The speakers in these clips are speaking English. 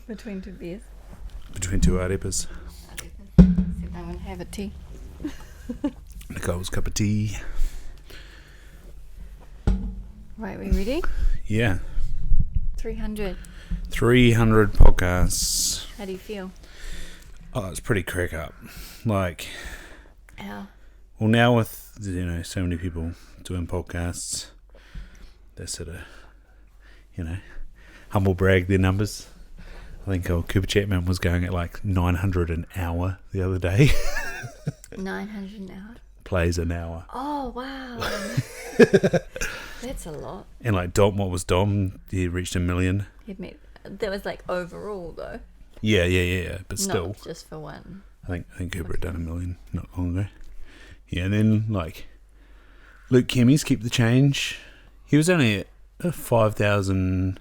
Between two beers. Between two Ārepas. Sit down and have a tea. Nicole's cup of tea. Right, we ready? Yeah. 300. 300 podcasts. How do you feel? Oh, it's pretty crack up. Like, Ow. well, now with, so many people doing podcasts, they sort of, humble brag their numbers. I think Cooper Chapman was going at like 900 an hour the other day. 900 an hour? Plays an hour. Oh, wow. That's a lot. And like what was Dom? He reached 1 million. That was like overall though. Yeah. But still. Not just for one. I think Cooper had done 1 million not long ago. Yeah, and then like Luke Kemmy's Keep the Change. He was only at 5,000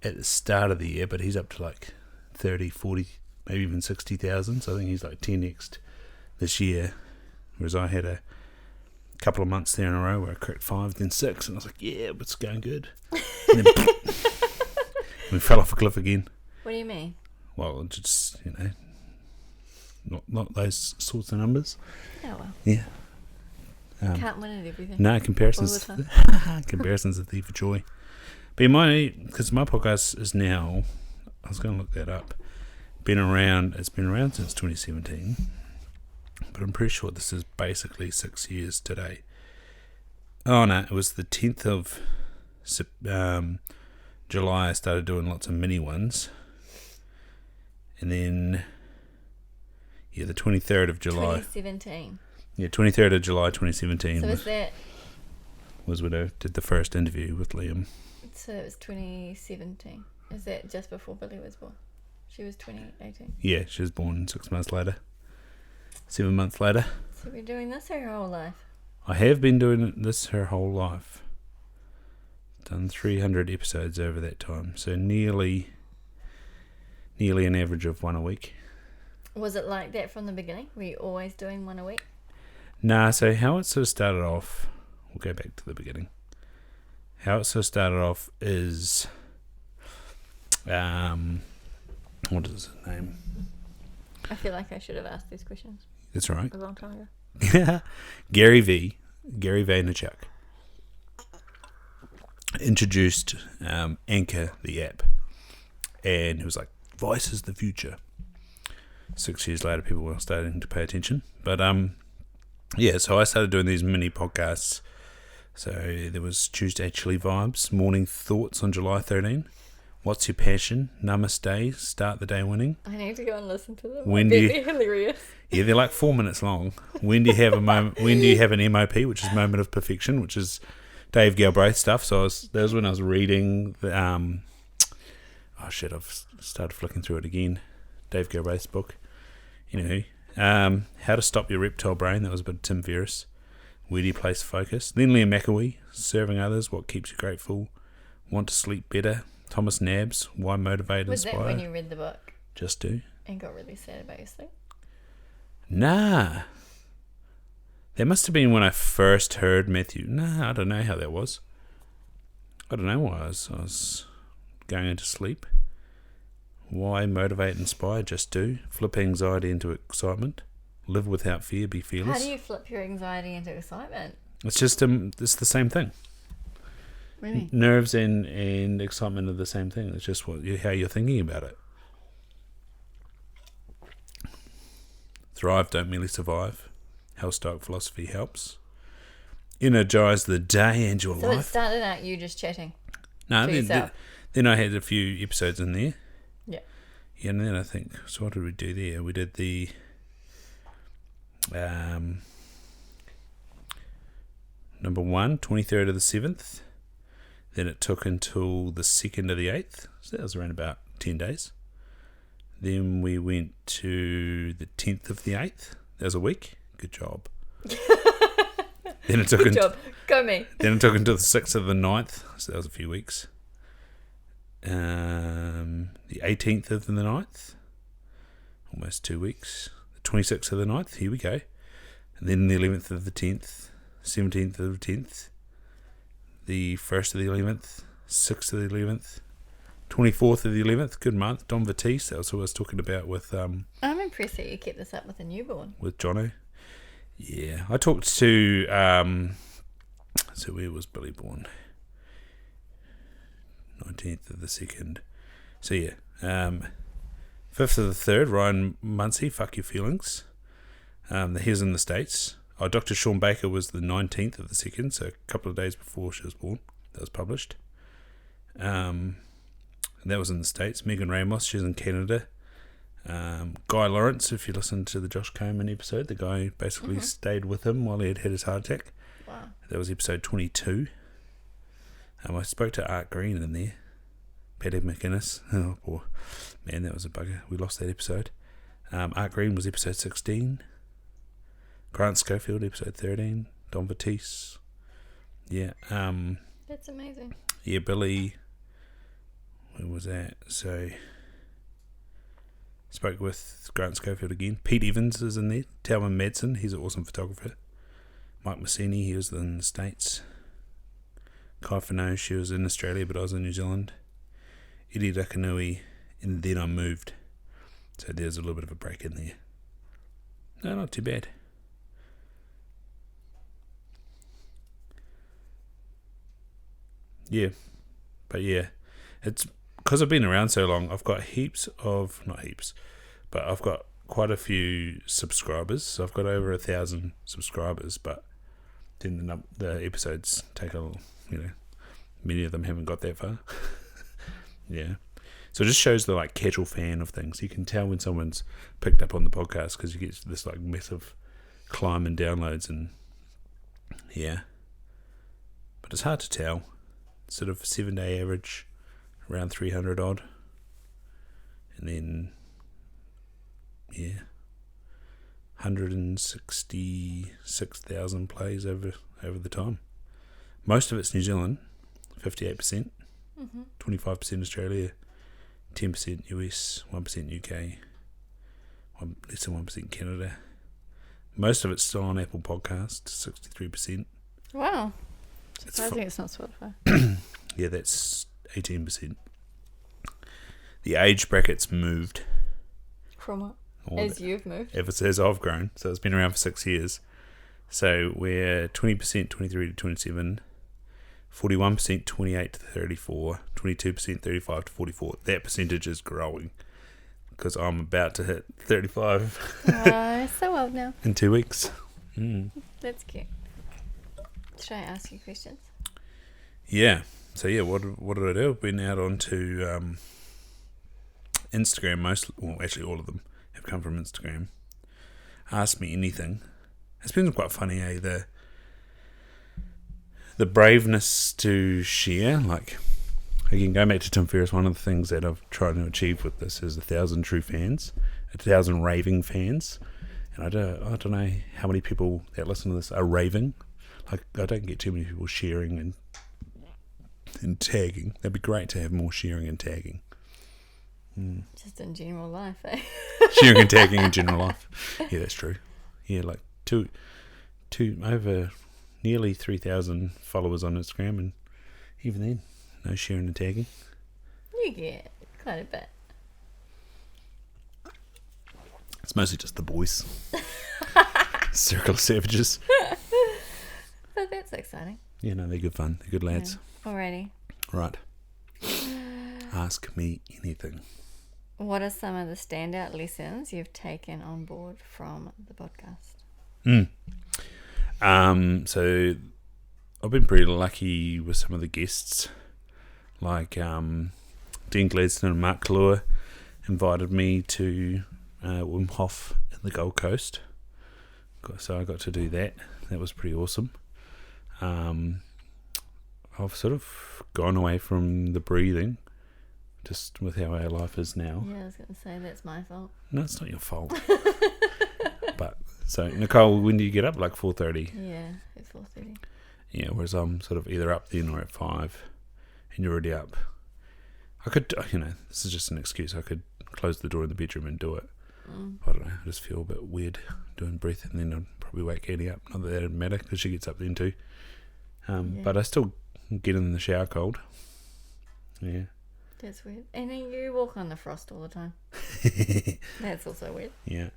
at the start of the year, but he's up to like 30, 40, maybe even 60,000. So I think he's like 10x'd this year. Whereas I had a couple of months there in a row where I cracked 5, then 6, and I was like, yeah, but it's going good. And then we fell off a cliff again. What do you mean? Well, just, not those sorts of numbers. Oh, well. Yeah. Can't win at everything. No, comparison's All the time. comparison's a thief of joy. But because my podcast is now, I was going to look that up, it's been around since 2017, but I'm pretty sure this is basically 6 years today. Oh no, it was the 10th of July I started doing lots of mini ones, and then the 23rd of July 2017. Yeah, 23rd of July 2017 So is that... was when I did the first interview with Liam. So it was 2017. Is that just before Billy was born? She was 2018. Yeah, she was born 6 months later. 7 months later. So we're doing this her whole life? I have been doing this her whole life. Done 300 episodes over that time. So nearly an average of one a week. Was it like that from the beginning? Were you always doing one a week? Nah, so how it sort of started off, we'll go back to the beginning. How it sort of started off is, what is his name? I feel like I should have asked these questions That's all right. a long time ago. Gary Vaynerchuk introduced Anchor, the app, and it was like, voice is the future. 6 years later, people were starting to pay attention. But so I started doing these mini podcasts. So there was Tuesday Chili Vibes, Morning Thoughts on July 13. What's your passion? Namaste. Start the day winning. I need to go and listen to them. When They're hilarious. Yeah, they're like 4 minutes long. When do you have a moment? When do you have an MOP, which is Moment of Perfection, which is Dave Galbraith stuff. So that was when I was reading the I've started flicking through it again. Dave Galbraith's book. Anyway, How to Stop Your Reptile Brain. That was a bit of Tim Ferriss. Where do you place focus? Then Liam McAwee, Serving Others, What Keeps You Grateful, Want to Sleep Better, Thomas Nabbs, Why Motivate Was Inspire. that when you read the book Just Do. and got really sad about your sleep? Nah. That must have been when I first heard Matthew. Nah, I don't know how that was. I don't know why I was going into sleep. Why Motivate Inspire, Just Do. Flip anxiety into excitement. Live without fear, be fearless. How do you flip your anxiety into excitement? It's just it's the same thing. What do you mean? Nerves and excitement are the same thing. It's just how you're thinking about it. Thrive, don't merely survive. How Stoic philosophy helps. Energize the day and your So life. it started out you just chatting. No, to yourself. then I had a few episodes in there. Yeah. Yeah, and then I think, so what did we do there? We did the number 1, 23rd of the 7th. Then it took until the 2nd of the 8th. So that was around about 10 days. Then we went to the 10th of the 8th. That was a week. Good job. Then it took Good job. Go me. Then it took until the 6th of the 9th. So that was a few weeks. The 18th of the 9th. Almost 2 weeks. 26th of the 9th, here we go. And then the 11th of the 10th, 17th of the 10th, the 1st of the 11th, 6th of the 11th, 24th of the 11th, good month. Don Batiste, that was who I was talking about with I'm impressed that you kept this up with a newborn. with Jono. Yeah, I talked to so where was Billy born? 19th of the 2nd. So yeah, 5th of the 3rd, Ryan Muncie, Fuck Your Feelings. He was in the States. Dr. Sean Baker was the 19th of the 2nd, so a couple of days before she was born. That was published. And that was in the States. Megan Ramos, she's in Canada. Guy Lawrence, if you listen to the Josh Coleman episode, the guy basically stayed with him while he had his heart attack. Wow. That was episode 22. I spoke to Art Green in there. Paddy McInnes. Oh, poor man, that was a bugger. We lost that episode. Art Green was episode 16. Grant Schofield, episode 13. Don Batiste. Yeah. That's amazing. Yeah, Billy. Where was that? So, spoke with Grant Schofield again. Pete Evans is in there. Talman Madsen, he's an awesome photographer. Mike Massini, he was in the States. Kai Whanau, she was in Australia, but I was in New Zealand. Eddie Rakanui, and then I moved. So there's a little bit of a break in there. No, not too bad. Yeah, but yeah, it's because I've been around so long. I've got not heaps, but I've got quite a few subscribers. So I've got over 1,000 subscribers, but then the episodes take a little, many of them haven't got that far. Yeah, so it just shows the casual fan of things. You can tell when someone's picked up on the podcast because you get this massive climb in downloads, and yeah, but it's hard to tell. Sort of 7-day average, around 300 odd, and then 166,000 plays over the time. Most of it's New Zealand, 58%, 25% Australia, 10% US, 1% UK, less than 1% Canada. Most of it's still on Apple Podcasts, 63%. Wow. Surprising it's not Spotify. Yeah, that's 18%. The age bracket's moved. From what? As you've moved? As I've grown. So it's been around for 6 years. So we're 20% 23 to 27, 41% 28 to 34, 22% 35 to 44. That percentage is growing because I'm about to hit 35. So old now. In 2 weeks. That's cute. Should I ask you questions? Yeah. So yeah, what did I do? I've been out onto Instagram. Actually all of them have come from Instagram. Ask me anything. It's been quite funny, the braveness to share. Again, going back to Tim Ferriss, one of the things that I've tried to achieve with this is 1,000 true fans, 1,000 raving fans. And I don't know how many people that listen to this are raving. I don't get too many people sharing and tagging. That'd be great to have more sharing and tagging. Just in general life, eh? Sharing and tagging in general life. Yeah, that's true. Yeah, two over nearly 3,000 followers on Instagram, and even then, no sharing and tagging. You get quite a bit. It's mostly just the boys. Circle of savages. But that's exciting. Yeah, no, they're good fun. They're good lads. Yeah. Alrighty. Right. Ask me anything. What are some of the standout lessons you've taken on board from the podcast? So I've been pretty lucky with some of the guests. Dean Gladstone and Mark Kalua invited me to Wim Hof in the Gold Coast. So I got to do that. That was pretty awesome. I've sort of gone away from the breathing, just with how our life is now. Yeah, I was going to say that's my fault. No, it's not your fault. But so Nicole, when do you get up? 4:30. Yeah, it's 4:30. Yeah, whereas I'm sort of either up then or at 5, and you're already up. I could, this is just an excuse. I could close the door in the bedroom and do it. I don't know. I just feel a bit weird doing breath, and then I'd probably wake Annie up. Not that that'd matter because she gets up then too. But I still get in the shower cold. Yeah. That's weird. And then you walk on the frost all the time. That's also weird. Yeah.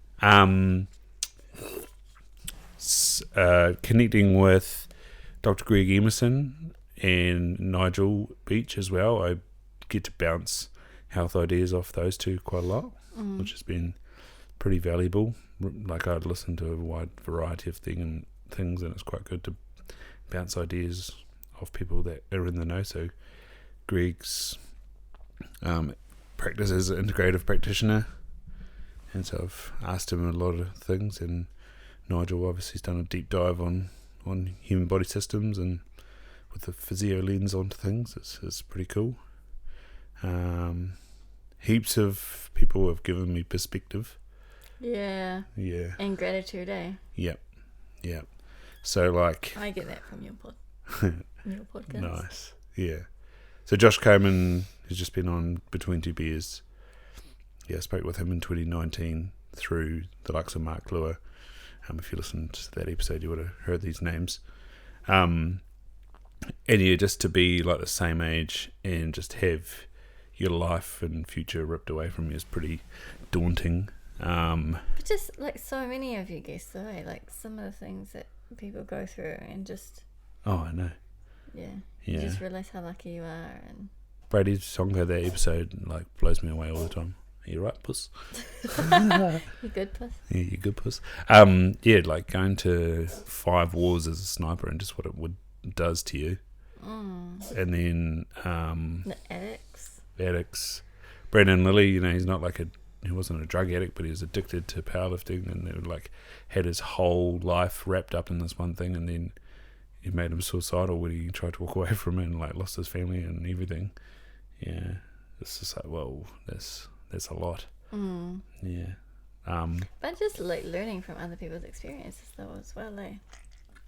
Connecting with Dr. Greg Emerson and Nigel Beach as well. I get to bounce health ideas off those two quite a lot, which has been pretty valuable. Like, I'd listen to a wide variety of things, and it's quite good to bounce ideas off people that are in the know. So Greg's practice as an integrative practitioner, and so I've asked him a lot of things, and Nigel obviously has done a deep dive on human body systems and with the physio lens onto things. It's pretty cool. Heaps of people have given me perspective. Yeah. And gratitude, eh? Yep. So, like, I get that from your podcast. Nice. Yeah. So Josh Coleman has just been on Between Two Beers. Yeah, I spoke with him in 2019 through the likes of Mark Lure. If you listened to that episode, you would have heard these names. And yeah, just to be like the same age and just have your life and future ripped away from you is pretty daunting. But just like so many of you guests, though, eh? Like some of the things that people go through, and just I know. Yeah. You just realise how lucky you are. And Brady Songo, that episode, like, blows me away all the time. Are you right, puss? You good, puss? Yeah, you good, puss. Yeah, like going to 5 wars as a sniper and just what it does to you. And then the addicts. Brandon Lilly, you know, he's not like he wasn't a drug addict, but he was addicted to powerlifting, and it like had his whole life wrapped up in this one thing, and then it made him suicidal when he tried to walk away from it and like lost his family and everything. Yeah, it's just like, whoa, that's a lot. Yeah. But just like learning from other people's experiences though as well,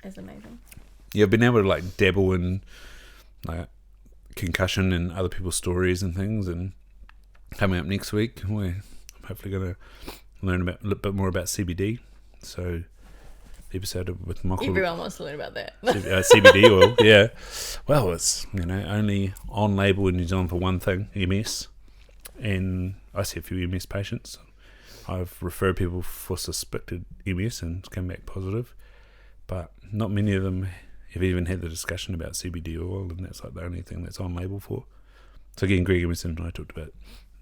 is amazing. Yeah, I've been able to like dabble in like concussion and other people's stories and things, and coming up next week, I'm hopefully going to learn a little bit more about CBD. So the episode with Michael. Everyone wants to learn about that. CBD oil, yeah. Well, it's, you know, only on label in New Zealand for one thing, MS. And I see a few MS patients. I've referred people for suspected MS and it's come back positive. But not many of them have even had the discussion about CBD oil, and that's like the only thing that's on label for. So again, Greg Emerson and I talked about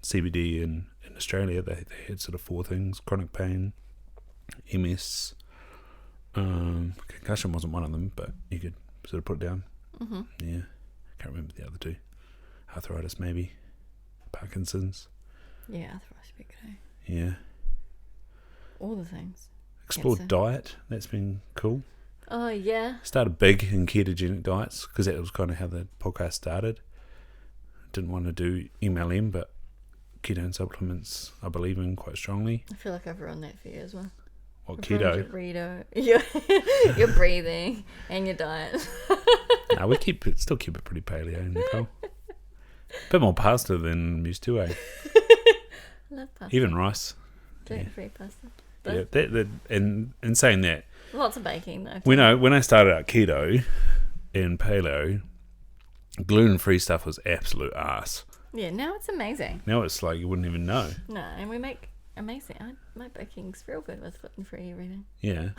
CBD in Australia. They had sort of 4 things: chronic pain, MS, concussion wasn't one of them, but you could sort of put it down. Yeah, can't remember the other 2. Arthritis, maybe. Parkinson's. Yeah, arthritis would be good. Yeah. All the things. Explored diet. That's been cool. Oh, yeah. Started big in ketogenic diets because that was kind of how the podcast started. Didn't want to do MLM, but ketone supplements I believe in quite strongly. I feel like I've run that for you as well. What, keto? Your breathing and your diet. No, we still keep it pretty paleo, Nicole. A bit more pasta than used to, eh? Love pasta. Even rice. Gluten-free pasta. Yeah, that and saying that. Lots of baking though. When I started out keto and paleo, gluten-free stuff was absolute arse. Yeah, now it's amazing. Now it's like you wouldn't even know. No, and we make amazing. My baking's real good with gluten-free everything. Yeah.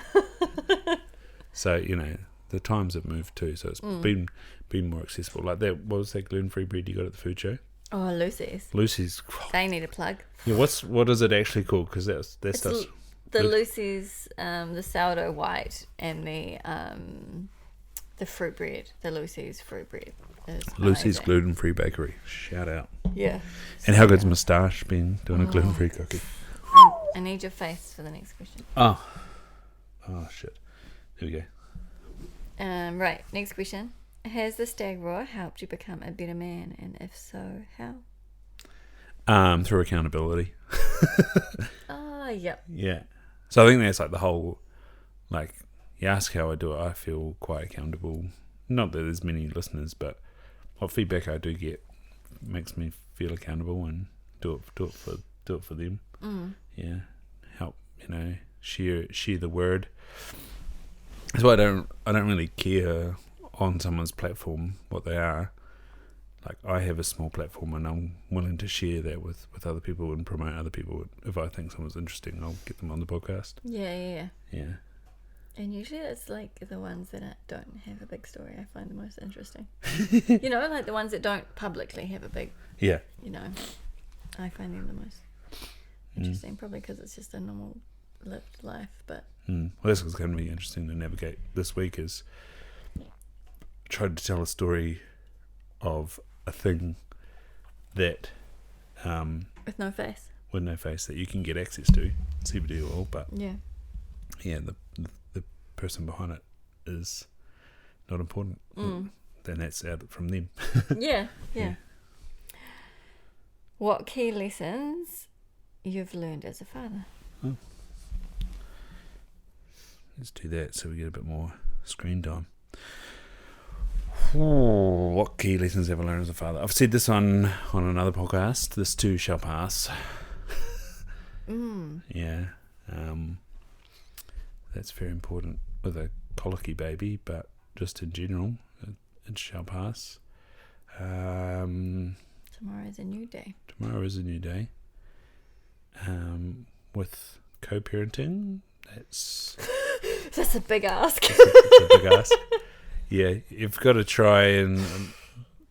So, you know, the times have moved too, so it's been more accessible. Like that, what was that gluten-free bread you got at the food show? Oh, Lucy's. Lucy's. They need a plug. Yeah, what is it actually called? Because that's stuff. The Lucy's, the sourdough white, and the fruit bread. The Lucy's fruit bread. Lucy's gluten-free bakery. Shout out. Yeah. And how good's Moustache been doing a gluten-free cookie? I need your face for the next question. Oh shit. There we go. Right, next question. Has the stag roar helped you become a better man, and if so, how? Through accountability. Yep. Yeah. So I think that's like the whole, like, you ask how I do it, I feel quite accountable. Not that there's many listeners, but what feedback I do get makes me feel accountable and do it for them. Yeah. Help, you know, share the word. That's why I don't really care on someone's platform what they are, like I have a small platform and I'm willing to share that with other people and promote other people. If I think someone's interesting, I'll get them on the podcast. Yeah. Yeah. And usually it's like the ones that don't have a big story I find the most interesting. Like the ones that don't publicly have a big, Yeah. I find them the most interesting, probably because it's just a normal lived life. But Well, that's what's going to be interesting to navigate this week is tried to tell a story of a thing that with no face. With no face that you can get access to, CBD oil, but yeah, the person behind it is not important. Then that's out from them. yeah. What key lessons you've learned as a father? Oh. Let's do that so we get a bit more screen time. What key lessons have I learned as a father? I've said this on another podcast. This too shall pass. Yeah. That's very important with a colicky baby, but just in general, it shall pass. Tomorrow is a new day. Tomorrow is a new day. With co-parenting, that's a big ask. It's a big ask. Yeah, you've got to try and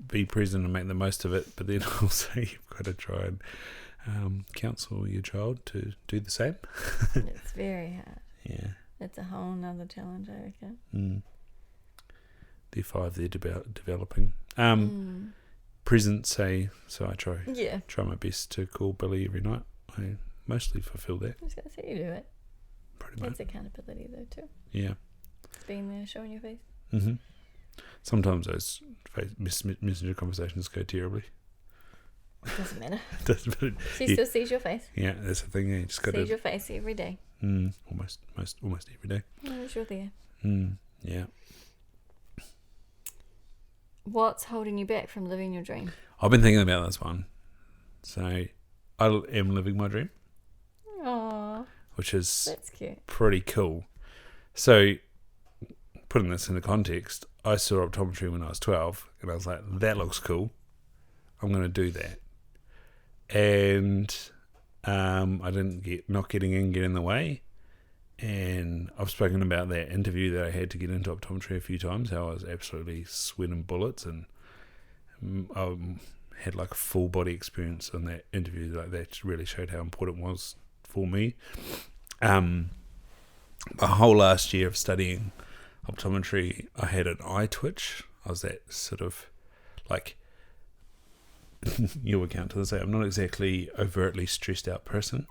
be present and make the most of it, but then also you've got to try and counsel your child to do the same. It's very hard. Yeah. It's a whole nother challenge, I reckon. They're 5, they're developing. Present, say, so I try my best to call Billy every night. I mostly fulfill that. I was going to say you do it. Pretty much. That's accountability though too. Yeah. Being there, showing your face. Mm-hmm. Sometimes those messenger conversations go terribly. It doesn't matter. Doesn't matter. She still sees your face. Yeah, that's the thing. You just got to sees your face every day. Almost every day. I'm sure there. Yeah. What's holding you back from living your dream? I've been thinking about this one. So I am living my dream. Aww. Which is that's cute. Pretty cool. So putting this into context, I saw optometry when I was 12 and I was like, that looks cool. I'm going to do that. And I didn't not getting in the way. And I've spoken about that interview that I had to get into optometry a few times, how I was absolutely sweating bullets, and I had like a full body experience on that interview. Like that really showed how important it was for me. A whole last year of studying optometry, I had an eye twitch. I was that sort of like, you'll account to this, I'm not exactly overtly stressed out person.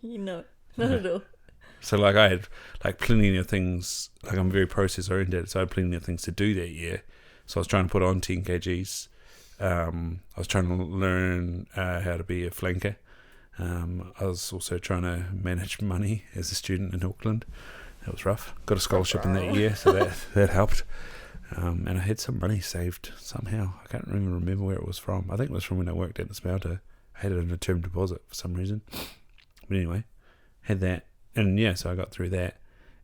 Not at all. So like I had like plenty of things, like I'm very process oriented, so I had plenty of things to do that year. So I was trying to put on 10 kgs. I was trying to learn how to be a flanker. I was also trying to manage money as a student in Auckland. That was rough. Got a scholarship in that year, so that helped. And I had some money saved somehow. I can't even remember where it was from. I think it was from when I worked at the smelter. I had it in a term deposit for some reason. But anyway, had that. And yeah, so I got through that.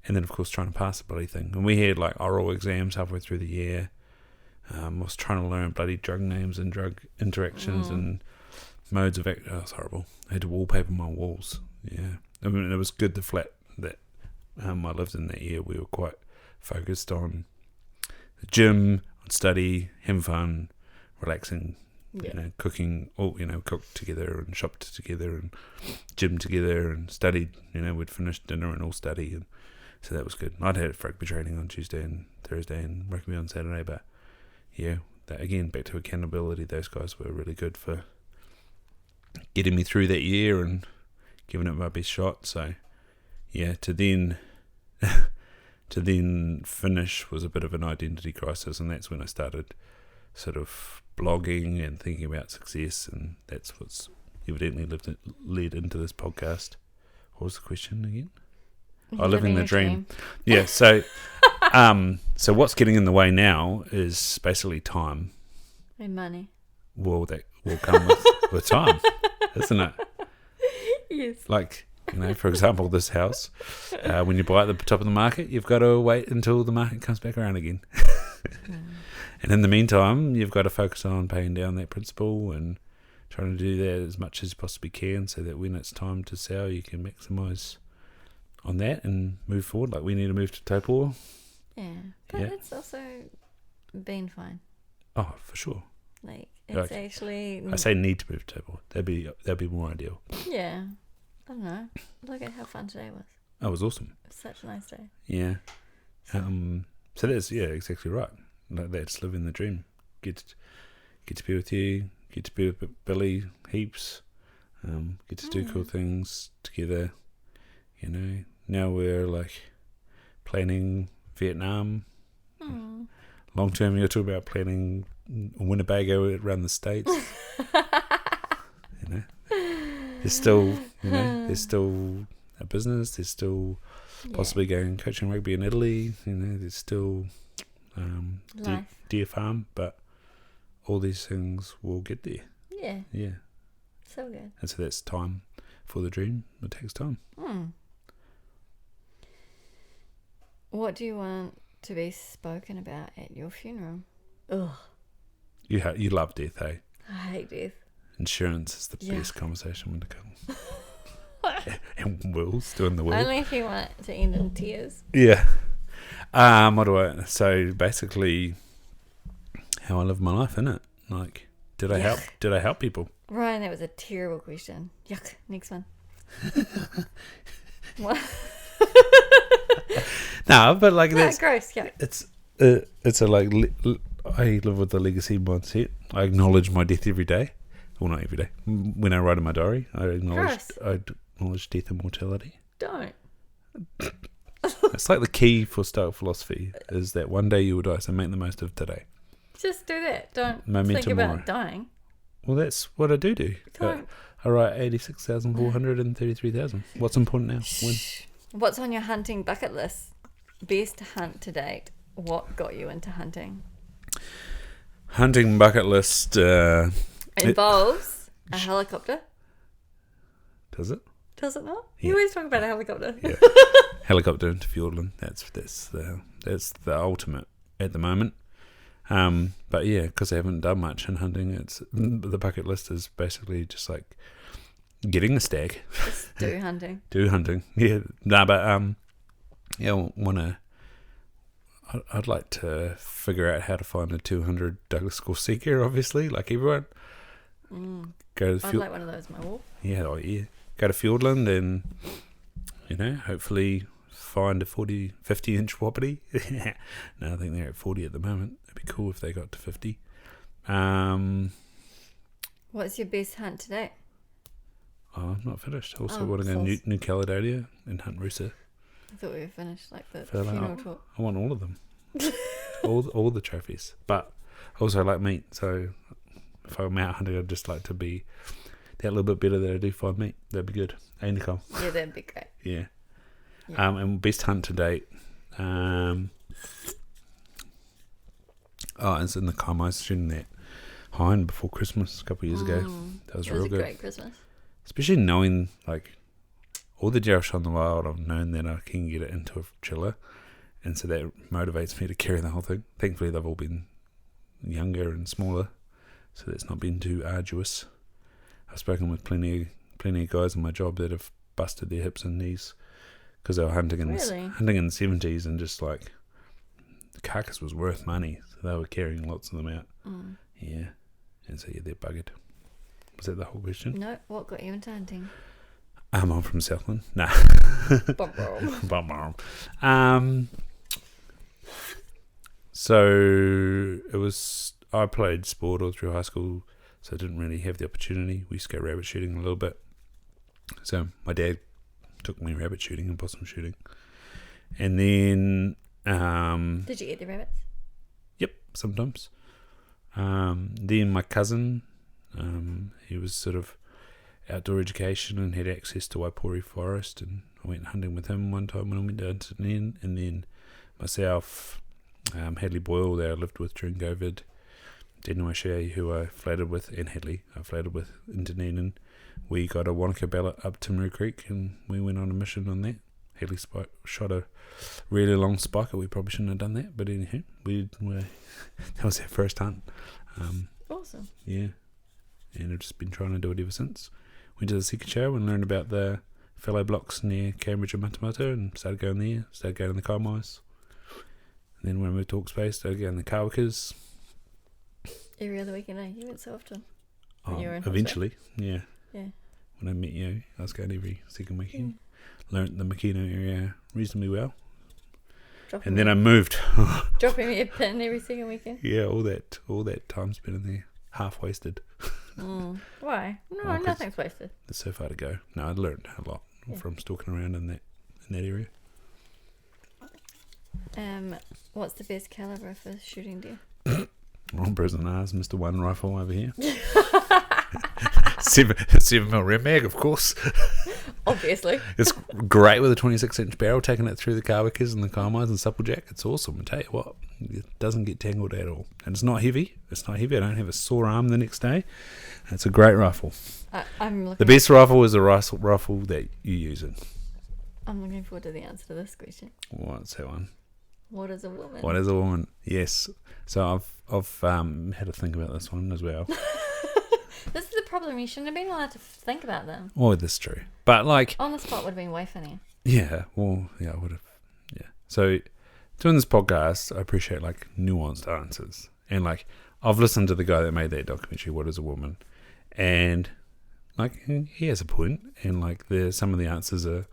And then, of course, trying to pass the bloody thing. And we had like oral exams halfway through the year. I was trying to learn bloody drug names and drug interactions and modes of action. Oh, it was horrible. I had to wallpaper my walls. Yeah. I mean, it was good the flat that I lived in that year. We were quite focused on the gym, on study, having fun, relaxing, cooking, all, cooked together and shopped together and gym together and studied. We'd finish dinner and all study. And so that was good. I'd had rugby training on Tuesday and Thursday and rugby on Saturday, but yeah, that again, back to accountability, those guys were really good for getting me through that year and giving it my best shot. So yeah, to then finish was a bit of an identity crisis, and that's when I started sort of blogging and thinking about success, and that's what's evidently led into this podcast. What was the question again? Living the dream. Yeah, so so what's getting in the way now is basically time. And money. Well, that will come with time, isn't it? Yes. Like, for example, this house, when you buy at the top of the market, you've got to wait until the market comes back around again. And in the meantime, you've got to focus on paying down that principal and trying to do that as much as you possibly can so that when it's time to sell, you can maximise on that and move forward. Like, we need to move to Taupo. Yeah. But it's also been fine. Oh, for sure. Like, it's actually... I say need to move to Taupo. That'd be more ideal. Yeah. I don't know. Look at how fun today was. That was awesome. It was such a nice day. Yeah. So that's, exactly right. Like, that's living the dream. Get to be with you, get to be with Billy heaps, get to do cool things together. You know, now we're like planning Vietnam. Long term, you're talking about planning Winnebago around the States. You know, there's still a business. There's still possibly going coaching rugby in Italy. You know, there's still deer farm, but all these things will get there. Yeah. Yeah. So good. And so that's time for the dream. It takes time. What do you want to be spoken about at your funeral? Ugh. You love death, eh? I hate death. Insurance is the best conversation when it comes. And Will's doing the will. Only if you want to end in tears. Yeah. So basically, how I live my life, innit? Like, did I help people? Ryan, that was a terrible question. Yuck. Next one. What? No, but like that's gross. Yuck. It's a like I live with the legacy mindset. I acknowledge my death every day. Well, not every day. When I write in my diary, I acknowledge death and mortality. Don't. It's like the key for Stoic philosophy is that one day you will die, so make the most of today. Just do that. Don't think about dying. Well, that's what I do. I write 86,433,000. What's important now? When? What's on your hunting bucket list? Best hunt to date. What got you into hunting? Hunting bucket list involves a helicopter. Does it? Does it not? Yeah. You always talk about a helicopter. Yeah. Helicopter into Fiordland. That's the ultimate at the moment. But yeah, because I haven't done much in hunting, it's the bucket list is basically just like getting a stag. Just do hunting. Do hunting. Yeah. No, but I'd like to figure out how to find a 200 Douglas Corsica, obviously, like everyone. I'd like one of those, my wolf. Yeah, go to Fiordland and, hopefully find a 50-inch wapiti. No, I think they're at 40 at the moment. It'd be cool if they got to 50. What's your best hunt today? Oh, I'm not finished. Also want to go to New Caledonia and hunt Rooster. I thought we were finished, like the funeral talk. I want all of them. all the trophies. But I also like meat, so if I'm out hunting, I'd just like to be that little bit better that I do find meat. That'd be good. Hey, Nicole. Yeah, that'd be great. Yeah. And best hunt to date. It's in the Kaimai shooting that hind before Christmas a couple of years ago. That was real good. Great Christmas. Especially knowing, like, all the deer I've shot in the wild, I've known that I can get it into a chiller. And so that motivates me to carry the whole thing. Thankfully, they've all been younger and smaller, so that's not been too arduous. I've spoken with plenty of guys in my job that have busted their hips and knees because they were hunting in the 70s, and just like the carcass was worth money, so they were carrying lots of them out. Yeah, and so they're buggered. Was that the whole question? No. What got you into hunting? I'm from Southland. Nah. So it was. I played sport all through high school, so I didn't really have the opportunity. We used to go rabbit shooting a little bit. So my dad took me rabbit shooting and possum shooting, and then. Did you eat the rabbits? Yep, sometimes. Then my cousin, he was sort of outdoor education and had access to Waipori Forest, and I went hunting with him one time when I went down to Dunedin, and then myself, Hadley Boyle that I lived with during COVID, Daniel O'Shea, who I flattered with, and Hadley I flattered with in Dunedin. We got a Wanaka ballot up Timaru Creek, and we went on a mission on that. Haley shot a really long spiker. We probably shouldn't have done that, but anyhow, that was our first hunt. Awesome. Yeah, and I've just been trying to do it ever since. Went to the second show and learned about the fallow blocks near Cambridge and Matamata and started going there, started going to the Kaimais. And then when I moved to Hawke's Bay, started going to the Kawakas. Every other weekend, eh? You went so often. When you were in Eventually, yeah. Yeah. When I met you, I was going every second weekend. Learned the Makino area reasonably well. And then I moved. Dropping me a pin every second weekend? Yeah, all that time spent in there. Half wasted. Why? No, nothing's wasted. There's so far to go. No, I learned a lot from stalking around in that area. What's the best caliber for shooting deer? Ron Prison R's Mr. One rifle over here. 7mm red mag, of course. Obviously. It's great with a 26-inch barrel, taking it through the Kawakas and the Kaimais and Supplejack. It's awesome. I tell you what, it doesn't get tangled at all. And it's not heavy. I don't have a sore arm the next day. It's a great rifle. The best rifle is the rifle that you use it. I'm looking forward to the answer to this question. What's that one? What is a woman? What is a woman? Yes. So I've had to think about this one as well. This is the problem. You shouldn't have been allowed to think about them. Oh, that's true. But like on the spot would have been way funnier. Yeah. Well, yeah, I would have. Yeah. So doing this podcast, I appreciate like nuanced answers, and like I've listened to the guy that made that documentary, What Is a Woman, and like he has a point, and like some of the answers are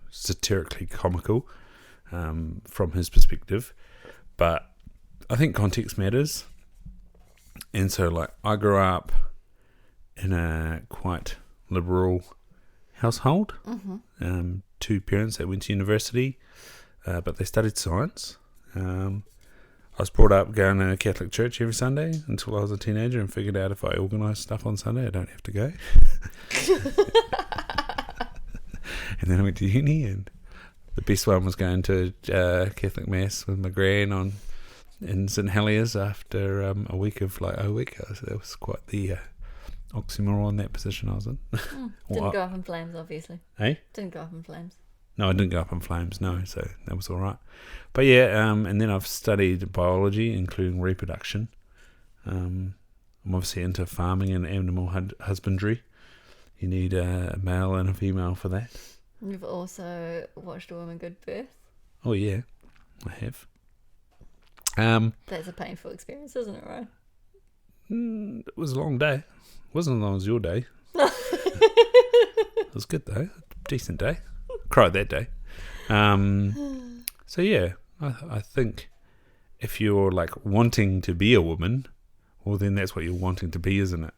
satirically comical from his perspective, but I think context matters. And so like I grew up in a quite liberal household. Two parents that went to university, but they studied science. I was brought up going to a Catholic church every Sunday until I was a teenager and figured out if I organise stuff on Sunday I don't have to go. And then I went to uni, and the best one was going to Catholic Mass with my gran in St Heliers after a week of like that was quite the oxymoron, that position I was in. Didn't go up in flames, obviously. Didn't go up in flames. No, I didn't go up in flames, no, so that was all right. But yeah, and then I've studied biology, including reproduction. I'm obviously into farming and animal husbandry. You need a male and a female for that. You've also watched a woman give birth? Oh yeah, I have. That's a painful experience, isn't it, right? It was a long day. It wasn't as long as your day. It was good though. Decent day. Cried that day. So yeah, I think if you're like wanting to be a woman, well then that's what you're wanting to be, isn't it?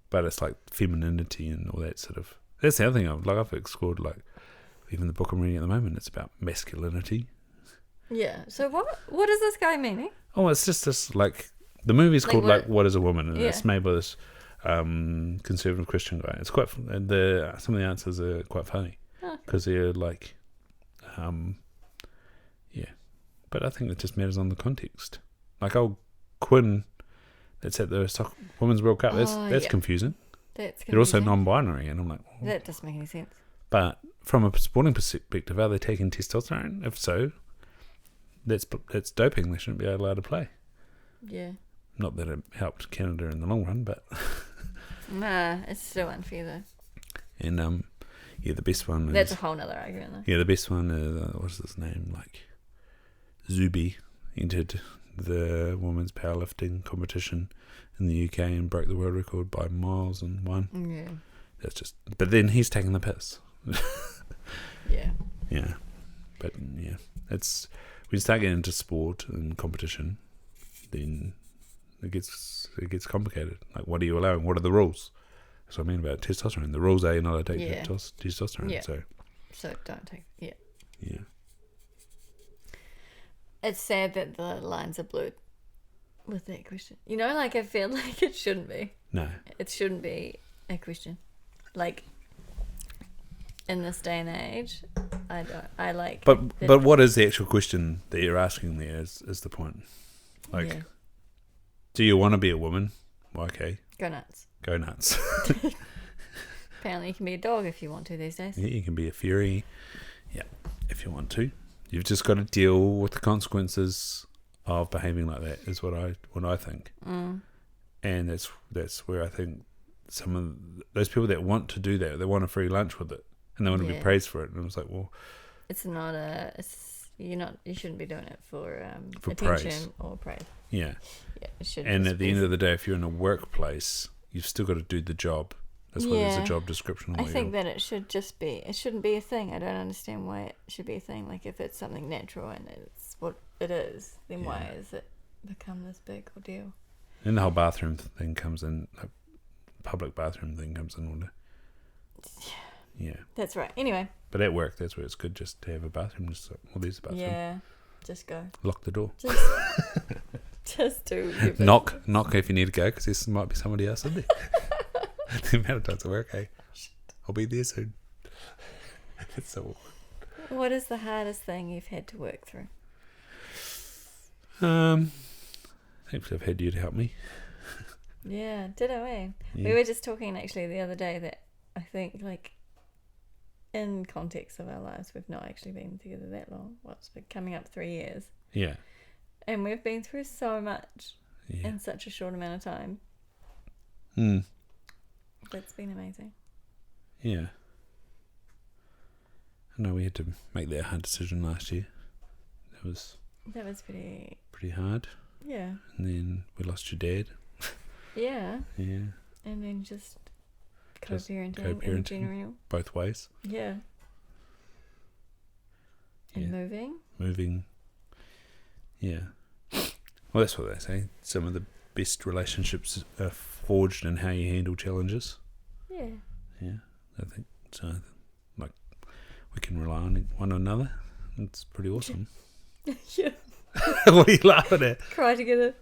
But it's like femininity and all that sort of. That's the other thing I've explored. Like even the book I'm reading at the moment, it's about masculinity. Yeah. So what is this guy meaning? Oh, it's just this like the movie's called What Is a Woman, and it's made by this conservative Christian guy. It's quite some of the answers are quite funny because they're like, yeah. But I think it just matters on the context. Like old Quinn, that's at the Women's World Cup. That's confusing. They're also non-binary, and I'm like, well, that doesn't make any sense. But from a sporting perspective, are they taking testosterone? If so, that's doping. They shouldn't be allowed to play. Yeah. Not that it helped Canada in the long run, but nah, it's still unfair though. And yeah, the best one. That's a whole nother argument though. Yeah, the best one is what's his name? Like Zubi entered the women's powerlifting competition in the UK and broke the world record by miles and won. Yeah. That's just. But then he's taking the piss. Yeah. Yeah. But yeah, it's when you start getting into sport and competition, then it gets complicated. Like, what are you allowing? What are the rules? That's what I mean about testosterone. The rules are you're not allowed to take testosterone. Yeah. So don't take. Yeah. Yeah. It's sad that the lines are blurred with that question. You know, like I feel like it shouldn't be. No. It shouldn't be a question. Like in this day and age, I like. But what is the actual question that you're asking there? Is the point? Like, do you want to be a woman? Well, okay. Go nuts. Go nuts. apparently you can be a dog if you want to these days. Yeah, you can be a fairy. Yeah, if you want to. You've just got to deal with the consequences of behaving like that. Is what I think. And that's where I think some of those people that want to do that, they want a free lunch with it, and they want to be praised for it. And I was like, well, it's not you shouldn't be doing it for attention praise. or praise. Yeah. Yeah, it should. And at the end of the day, if you're in a workplace, you've still got to do the job. That's why there's a job description. I think that it shouldn't be a thing. I don't understand why it should be a thing. Like, if it's something natural and it's what it is, then why has it become this big ordeal? And the whole bathroom thing comes in, like, public bathroom thing comes in order. Yeah. That's right. Anyway. But at work, that's where it's good just to have a bathroom. Just like, well, there's a bathroom. Yeah. Just go. Lock the door. Just do your business. Knock if you need to go, because there might be somebody else in there. The amount of times I work, hey, I'll be there soon. It's so awkward. What is the hardest thing you've had to work through? Thankfully I've had you to help me. Yeah, ditto, eh? Yeah. We were just talking actually the other day that I think, like, in context of our lives, we've not actually been together that long. It's been coming up 3 years. Yeah. And we've been through so much in such a short amount of time. That's been amazing. Yeah. I know we had to make that hard decision last year. That was pretty hard. Yeah. And then we lost your dad. Yeah. Yeah. And then just co-parenting in general. Both ways. Yeah. And moving. Yeah. Well, that's what they say. Some of the best relationships are forged in how you handle challenges. Yeah. Yeah, I think so. Like, we can rely on one another. It's pretty awesome. Yeah. What are you laughing at? Cry together.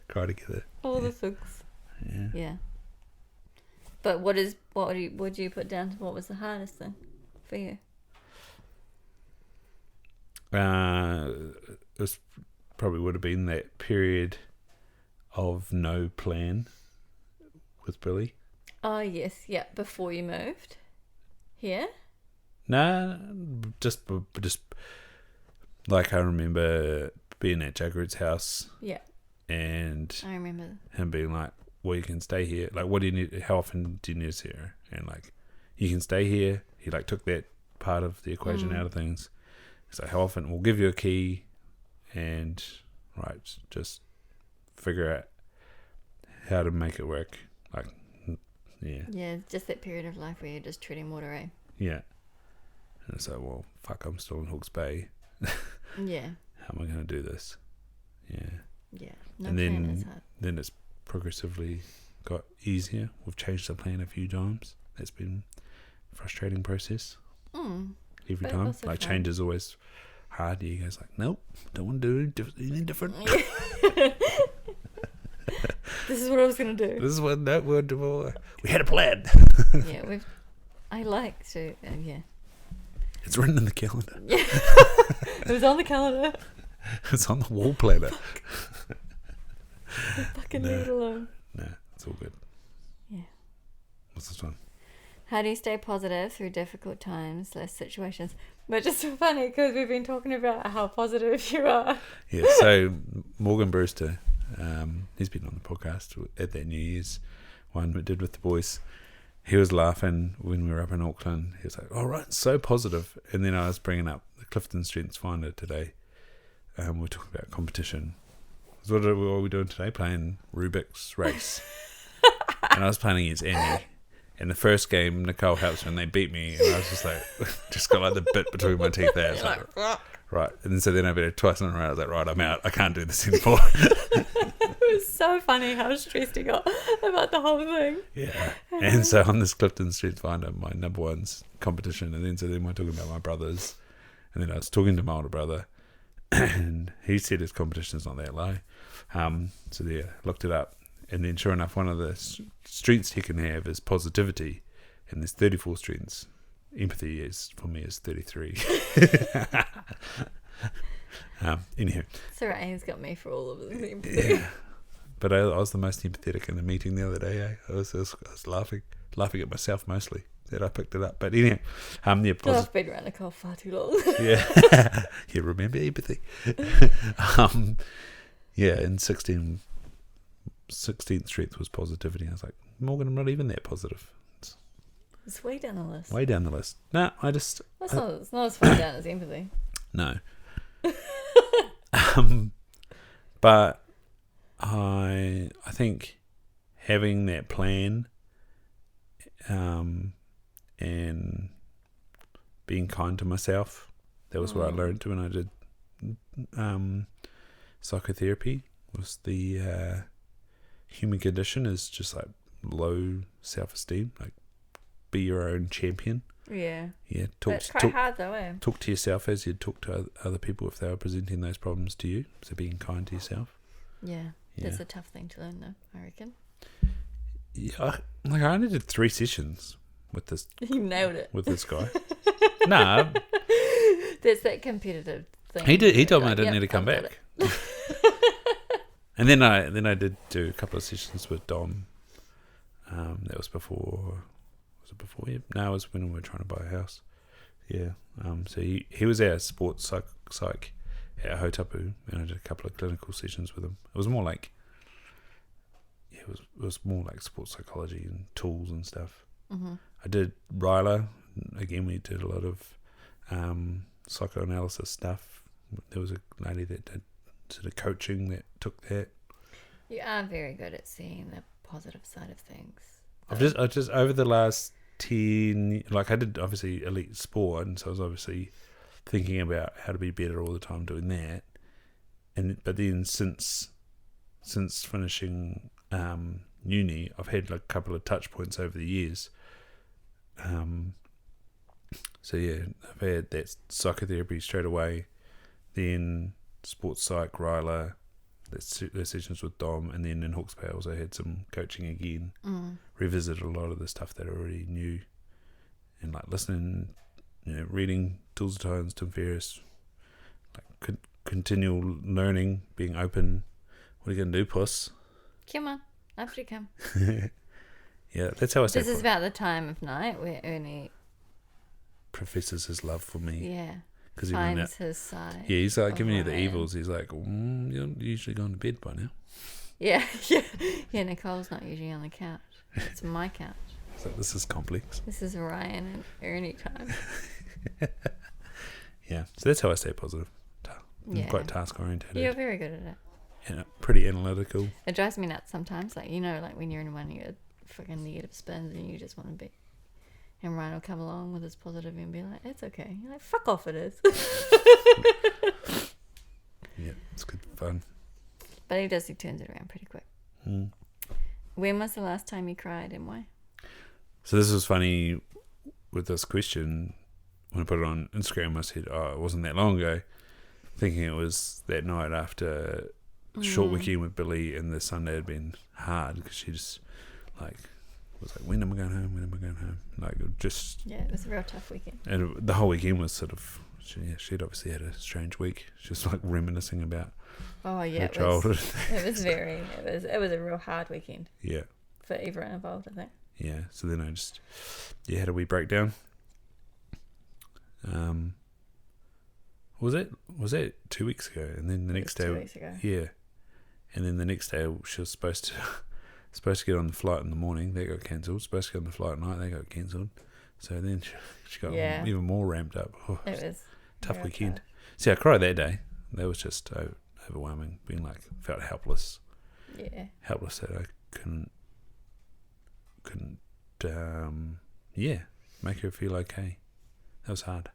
All the things. Yeah. Yeah. But what would you put down to what was the hardest thing for you? It probably would have been that period of no plan with Billy. Oh, yes. Yeah. Before you moved here? Nah, just like I remember being at Juggerud's house. Yeah. And I remember him being like, well, you can stay here. Like, what do you need? How often do you need us here? And like, you can stay here. He like took that part of the equation out of things. So how often? We'll give you a key, and just figure out how to make it work. Like, yeah. Yeah, just that period of life where you're just treading water, eh? Yeah. And so, well, fuck, I'm still in Hawke's Bay. Yeah. How am I going to do this? Yeah. Yeah. And then it's progressively got easier. We've changed the plan a few times. That's been a frustrating process. Every time. Like, fun. Change is always hard. You guys like, nope, don't want to do anything different. This is what I was going to do. This is what we had a plan. Yeah, I like to, yeah. It's written in the calendar. Yeah. It was on the calendar. It's on the wall planner. Fucking leave it alone. No, it's all good. Yeah. What's this one? How do you stay positive through difficult times, situations? Which is so funny because we've been talking about how positive you are. Yeah, so Morgan Brewster, he's been on the podcast at that New Year's one we did with the boys. He was laughing when we were up in Auckland. He was like, all right, so positive. And then I was bringing up the Clifton Strengths Finder today. We're talking about competition. So what are we doing today? Playing Rubik's Race. And I was playing against Annie. In the first game, Nicole helps me and they beat me. And I was just like, just got like the bit between my teeth there. I was like, right. And so then I beat her twice in a row. I was like, right, I'm out. I can't do this anymore. It was so funny how stressed he got about the whole thing. Yeah. And so on this Clifton Strengths Finder, my number one's competition. And then we're talking about my brothers. And then I was talking to my older brother. And he said his competition's not that low. So yeah, looked it up. And then sure enough, one of the strengths you can have is positivity. And there's 34 strengths. Empathy for me is 33. Anyhow. It's alright, he's got me for all of his empathy. Yeah. But I was the most empathetic in the meeting the other day. I was laughing at myself mostly. that I picked it up. But anyway, yeah, I've been around the car far too long. yeah, yeah. Remember empathy. Yeah, and 16th Street was positivity. I was like, Morgan, I'm not even that positive. It's way down the list. Way down the list. No, it's not as far down as empathy. No. But I think having that plan and being kind to myself, that was what I learned when I did psychotherapy. Was the human condition is just like low self-esteem, like be your own champion. Yeah. Yeah. It's quite hard though, eh? Talk to yourself as you'd talk to other people if they were presenting those problems to you. So being kind to yourself. Yeah. That's a tough thing to learn though, I reckon. Yeah. I only did 3 sessions with this. You nailed it. With this guy. Nah. There's that competitive thing. He told me I didn't need to come back. And then I did do a couple of sessions with Dom. That was before. Was it before? Yeah. No, it was when we were trying to buy a house. Yeah. So he was our sports psych at Hotapu, and I did a couple of clinical sessions with him. It was more like, it was more like sports psychology and tools and stuff. Mm-hmm. I did Ryla. Again, we did a lot of psychoanalysis stuff. There was a lady that did sort of coaching that took that. You are very good at seeing the positive side of things. I've just over the last 10, like I did obviously elite sport, and so I was obviously thinking about how to be better all the time doing that. But then since finishing uni, I've had like a couple of touch points over the years. So yeah, I've had that psychotherapy straight away, then sports psych, Ryla, the sessions with Dom, and then in Hawke's Bay I also had some coaching again. Revisited a lot of the stuff that I already knew, and like listening, reading Tools of Tones, Tim Ferriss, like continual learning, being open. What are you going to do, puss? Come on, up you come. Yeah, that's how I say. This is about the time of night where Ernie professes his love for me. Yeah. Because finds his side. Yeah, he's like giving you the evils. He's like, you're usually going to bed by now. Yeah. Nicole's not usually on the couch. It's my couch. So this is complex. This is Ryan and Ernie time. Yeah, so that's how I stay positive. I'm quite task oriented. You're very good at it. Yeah, pretty analytical. It drives me nuts sometimes. Like, like when you're in one of your freaking negative spins and you just want to be. And Ryan will come along with his positive and be like, it's okay. You're like, fuck off, it is. Yeah, it's good fun. But he turns it around pretty quick. When was the last time you cried and why? So this was funny with this question. When I put it on Instagram, I said, it wasn't that long ago, thinking it was that night after a short weekend with Billy, and the Sunday had been hard because she just was like, when am I going home? When am I going home? Like, just... Yeah, it was a real tough weekend. And the whole weekend was sort of... She'd obviously had a strange week. She was like reminiscing about her childhood. It was a real hard weekend. Yeah. For everyone involved, I think. Yeah, so then I just... Yeah, had a wee breakdown. Was that 2 weeks ago? And then the next day... 2 weeks ago. Yeah. And then the next day she was supposed to get on the flight in the morning. They got cancelled. Supposed to get on the flight at night. They got cancelled. So then she got even more ramped up. It was tough weekend. See, I cried that day. That was just overwhelming. Being like, felt helpless. Yeah. Helpless that I couldn't make her feel okay. That was hard.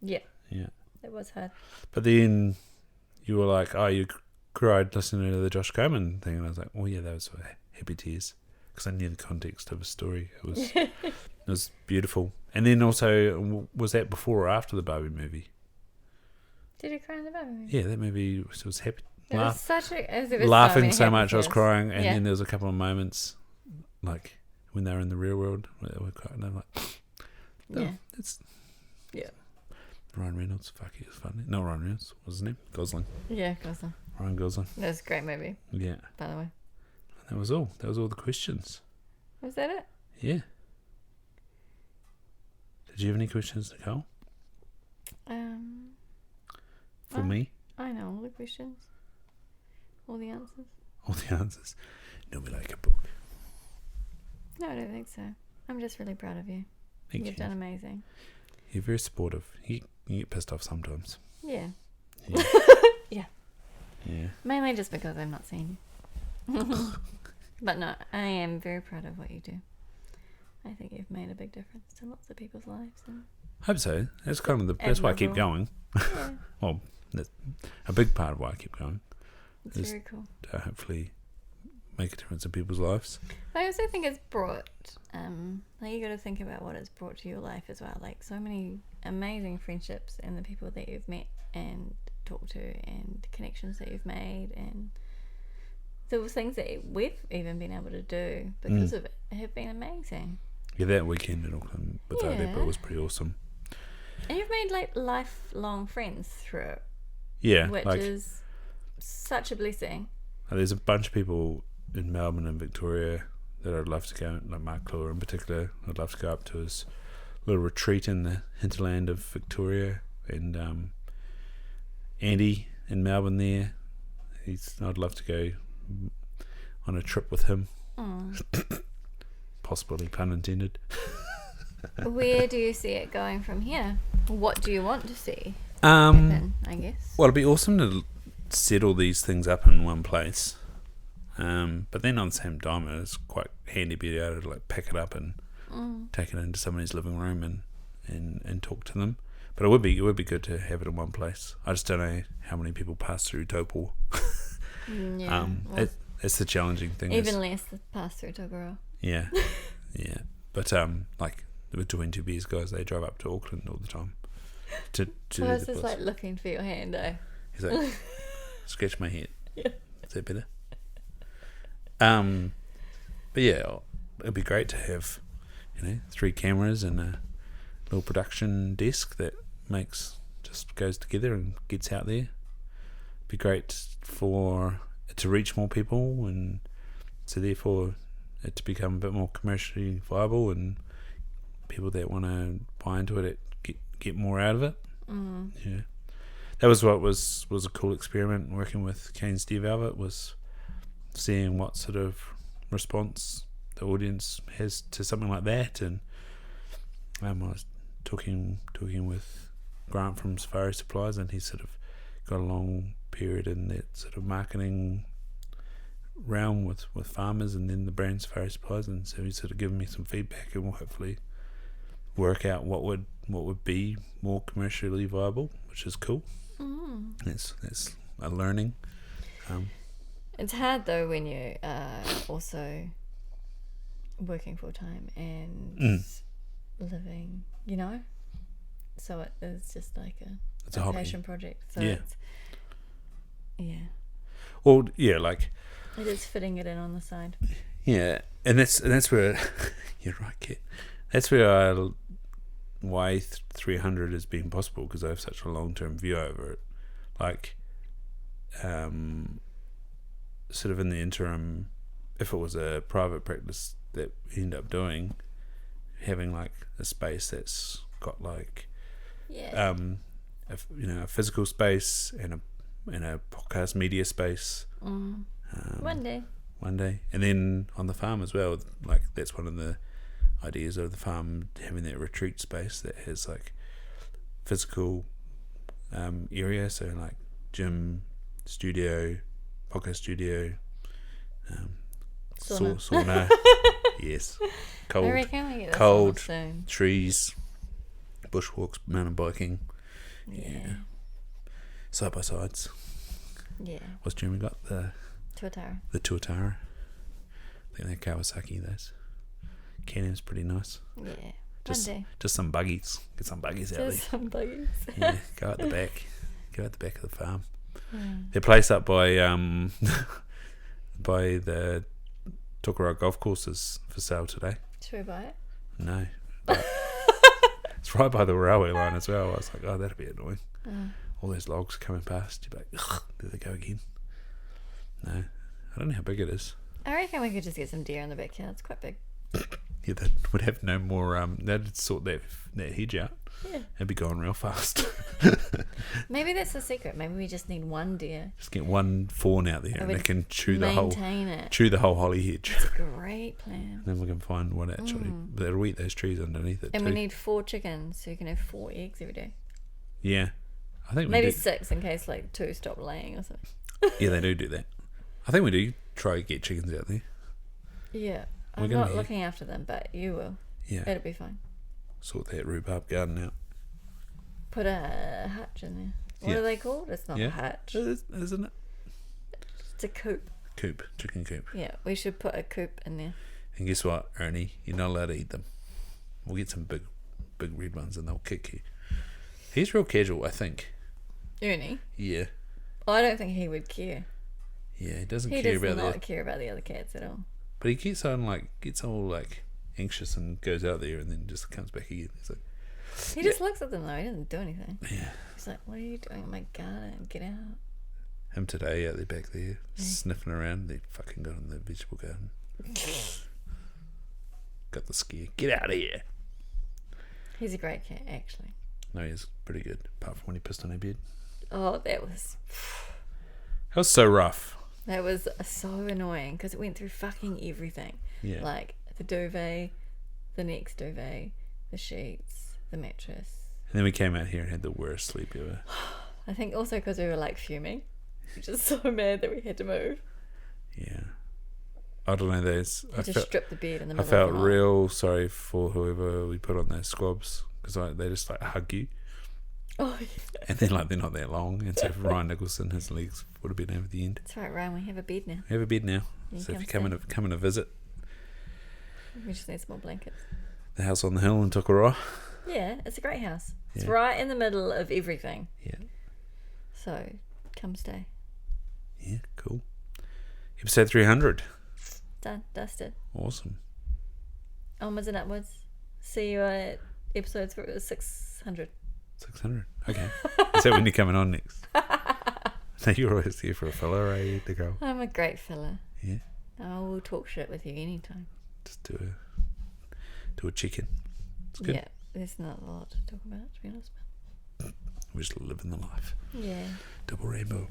Yeah. Yeah. It was hard. But then you were like, you cried listening to the Josh Coleman thing, and I was like, yeah, that was happy tears, because I knew the context of the story. It was it was beautiful. And then also, was that before or after the Barbie movie? Did you cry in the Barbie movie? Yeah, that movie was happy. Laughing so much, I was crying, and then there was a couple of moments, like when they were in the real world, where they were crying, and I'm like, it's Ryan Reynolds, he was funny. No, Ryan Reynolds, what was his name? Gosling. Yeah, Gosling. Ryan Gosling. That was a great movie. Yeah. By the way. That was all. That was all the questions. Was that it? Yeah. Did you have any questions, Nicole? For me? I know all the questions. All the answers. All the answers. It'll be like a book. No, I don't think so. I'm just really proud of you. Thank you. You've done amazing. You're very supportive. You get pissed off sometimes. Yeah. Yeah. Yeah. Yeah. Mainly just because I'm not seeing you. But no, I am very proud of what you do. I think you've made a big difference to lots of people's lives. And Hope so. That's kind of that's why I keep going. yeah, Well, that's a big part of why I keep going. it's Is very cool. to hopefully make a difference in people's lives. I also think it's brought, like you got to think about what it's brought to your life as well. Like so many amazing friendships and the people that you've met and talked to and connections that you've made and the things that we've even been able to do because of it have been amazing. Yeah, that weekend in Auckland with Yeah. Ārepa was pretty awesome. And you've made like lifelong friends through it, Yeah, which like is such a blessing. there's a bunch of people in Melbourne and Victoria that I'd love to go, like Mark Cluer in particular. I'd love to go up to his little retreat in the hinterland of Victoria, and Andy in Melbourne there. I'd love to go on a trip with him. Possibly, pun intended. Where do you see it going from here? What do you want to see Um, happen, I guess? Well, it'd be awesome to set all these things up in one place. But then on the same time, it's quite handy to be able to like pick it up and take it into somebody's living room and talk to them. But it would be good to have it in one place. I just don't know how many people pass through Taupo. Yeah, well, It's the challenging thing. even less the pass through Tokoroa. Yeah, yeah. But like the 22 Beers guys, they drive up to Auckland all the time to So do it's the just bus. like looking for your hand, eh? He's like, scratch my head. Yeah. Is that better? But yeah, it'd be great to have, 3 cameras and a little production desk that just goes together and gets out there. Be great for it to reach more people, and so therefore it to become a bit more commercially viable, and people that want to buy into it get more out of it. Yeah, that was what was a cool experiment working with Kane Steve Albert, was seeing what sort of response the audience has to something like that. And I was talking with Grant from Safari Supplies, and he sort of got a long period in that sort of marketing realm with farmers and then the brand Safari Supplies, and so he's sort of given me some feedback, and we'll hopefully work out what would be more commercially viable, which is cool. That's a learning. It's hard though when you are also working full time and living, so it is just like It's a a hobby. passion project. So Yeah. Well, yeah, like it is fitting it in on the side. yeah, and that's where you're right, Kit. That's where why 300 has been possible, because I have such a long-term view over it. Like, sort of in the interim, if it was a private practice that we end up doing, having like a space that's got like Yeah. a physical space and a podcast media space. One day. And then on the farm as well, like that's one of the ideas of the farm, having that retreat space that has like physical area, so like gym, studio, podcast studio, sauna. Yes, I reckon we get this cold. soon. trees, bushwalks, mountain biking, Yeah. side by sides. Yeah. What's Jeremy got? The Tuatara. Tuatara. I think they're Kawasaki, those. Canyon's pretty nice. Yeah. Just, One day. just some buggies. Get some buggies out Just some buggies. there. Yeah, go out the back. Go out the back of the farm. Yeah. Their place up by by the Tokoroa golf course is for sale today. Should we buy it? No. But it's right by the railway line as well. I was like, oh, that'd be annoying. All those logs coming past. You're like, ugh, there they go again. No. I don't know how big it is. I reckon we could just get some deer in the backyard. It's quite big. Yeah, they would have no more. They'd sort that hedge out. Yeah. It'd be going real fast. Maybe that's the secret. Maybe we just need one deer. Just get one fawn out there, and they can chew the whole holly hedge. It's a great plan. Then we can find one actually that'll eat those trees underneath it. And too. we need 4 chickens, so you can have 4 eggs every day. Yeah, I think maybe we do. 6 in case like 2 stop laying or something. Yeah, they do that. I think we do try to get chickens out there. Yeah, I'm not looking after them, but you will. Yeah, it'll be fine. Sort that rhubarb garden out. Put a hutch in there. What are they called? It's not a hutch. Isn't it? It's a coop. Chicken coop. Yeah, we should put a coop in there. And guess what, Ernie? You're not allowed to eat them. We'll get some big red ones and they'll kick you. He's real casual, I think. Ernie? Yeah. I don't think he would care. Yeah, he doesn't care about He does not care about the other cats at all. But he gets all anxious and goes out there and then just comes back again. He's like, he just looks at them though. He doesn't do anything. Yeah. He's like, "What are you doing in my garden? Get out." Him today out there back there sniffing around. They fucking got in the vegetable garden. Got the scare. Get out of here. He's a great cat, actually. No, he's pretty good. Apart from when he pissed on her bed. Oh, that was so rough. That was so annoying because it went through fucking everything. Yeah. Like the duvet, the next duvet, the sheets, the mattress. And then we came out here and had the worst sleep ever. I think also because we were like fuming. Just so mad that we had to move. Yeah. I don't know those. I just stripped the bed in the middle I felt of the night. real sorry for whoever we put on those squabs because they just hug you. Oh, yeah. And then they're not that long. And so for Ryan Nicholson, his legs would have been over the end. That's right, Ryan. We have a bed now. We have a bed now. You So if you come in a visit. We just need some more blankets. The house on the hill in Tokoroa. Yeah, it's a great house. It's Yeah. right in the middle of everything. Yeah. So, come stay. Yeah, cool. Episode 300. Done. Dusted. Awesome. Onwards and upwards. See you at episode 600. 600. Okay. Is that when you're coming on next? No, you're always here for a fella, eh, the girl? I'm a great fella. Yeah. I will talk shit with you anytime. Just do a chicken. It's good. Yeah, there's not a lot to talk about, to be honest. We're just living the life. Yeah. Double rainbow.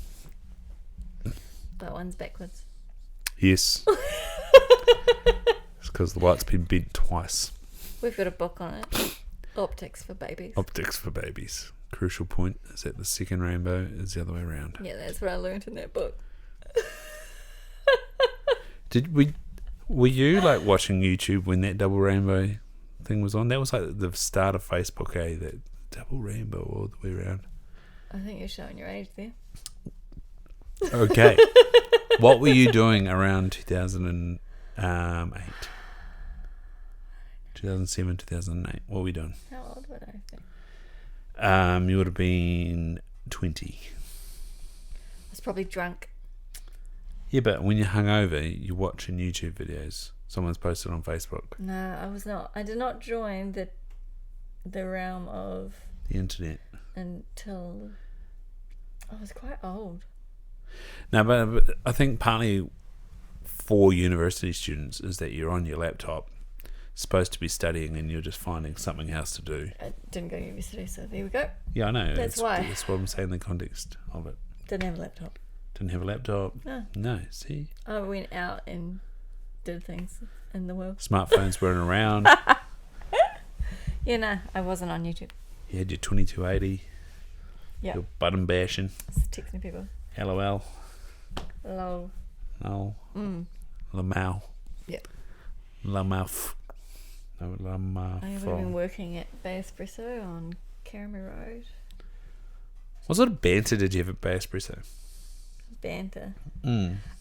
But one's backwards. Yes. It's because the light's been bent twice. We've got a book on it. Optics for babies. Optics for babies. Crucial point is that the second rainbow is the other way around. Yeah, that's what I learned in that book. Were you watching YouTube when that double rainbow thing was on? That was like the start of Facebook, eh? That double rainbow all the way around. I think you're showing your age there. Okay. What were you doing around 2008? 2007, 2008. What were we doing? How old would I think? You would have been 20. I was probably drunk. Yeah, but when you're hungover, you're watching YouTube videos. Someone's posted on Facebook. No, I was not. I did not join the realm of The internet. until I was quite old. No, but I think partly for university students is that you're on your laptop, supposed to be studying, and you're just finding something else to do. I didn't go to university, so there we go. Yeah, I know. That's why. That's what I'm saying, the context of it. Didn't have a laptop. Didn't have a laptop. No, see? I went out and did things in the world. Smartphones weren't around. Yeah, no, I wasn't on YouTube. You had your 2280. Yeah. Your button bashing. Just texting people. LOL. Hello. No. Lamau. Yep. Lamau. No, Lamau. I would have been working at Bay Espresso on Karama Road. What sort of banter did you have at Bay Espresso? Banter.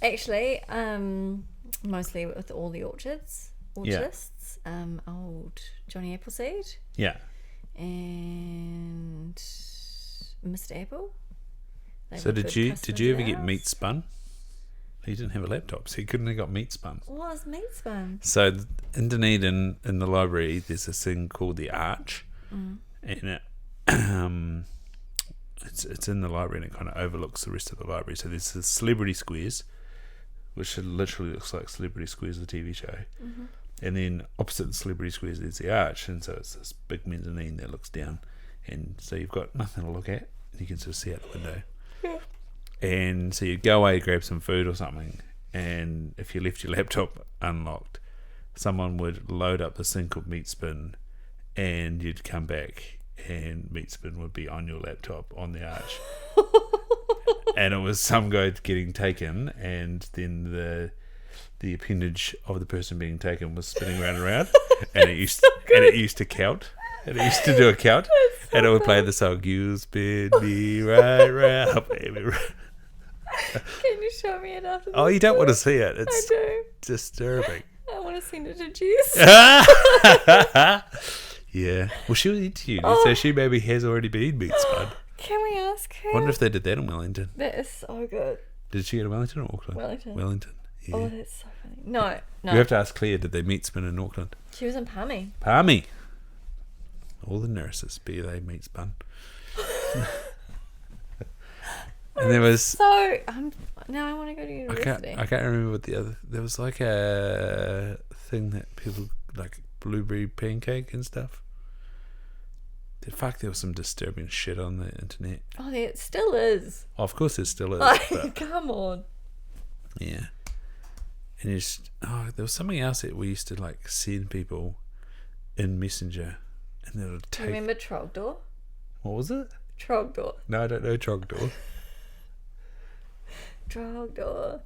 Actually, mostly with all the orchardists. Old Johnny Appleseed. Yeah. And Mr. Apple. They So were did good you customers ever of get ours. meat spun? He didn't have a laptop, so he couldn't have got meat spun. What was meat spun? So in Dunedin, in the library, there's this thing called the Arch, and it, it's in the library and it kind of overlooks the rest of the library. So there's the Celebrity Squares, which literally looks like Celebrity Squares, the TV show. And then opposite the Celebrity Squares, there's the arch, and so it's this big mezzanine that looks down, and so you've got nothing to look at, and you can sort of see out the window. Yeah. And so you'd go away, grab some food or something, and if you left your laptop unlocked, someone would load up the sink of meat spin, and you'd come back, and meat spin would be on your laptop on the arch. And it was some guy getting taken, and then the appendage of the person being taken was spinning round and round, and it used to count, and it used to do a count, and it would play the song "You Spin Me Right Round, Baby." Can you show me it after this? Oh, you don't want to see it? It's I do. disturbing. I want to send it to Jess. Yeah. Well, she was interviewed, so she maybe has already been meat spun. Can we ask her? I wonder if they did that in Wellington. That is so good. Did she go to Wellington or Auckland? Wellington. Yeah. Oh, that's so funny. No. You have to ask Claire, did they meat spin in Auckland? She was in Palmy. Palmy. All the nurses, be they meat spun. And there was... So, now I want to go to university. I can't remember what the other... There was like a thing that people... Like blueberry pancake and stuff. Fuck, there was some disturbing shit on the internet. Oh, there it still is. Oh, of course it still is. Like, but come on. yeah. And there was something else that we used to like send people in Messenger, and they would take. Remember Trogdor? What was it? Trogdor. No, I don't know Trogdor. Trogdor.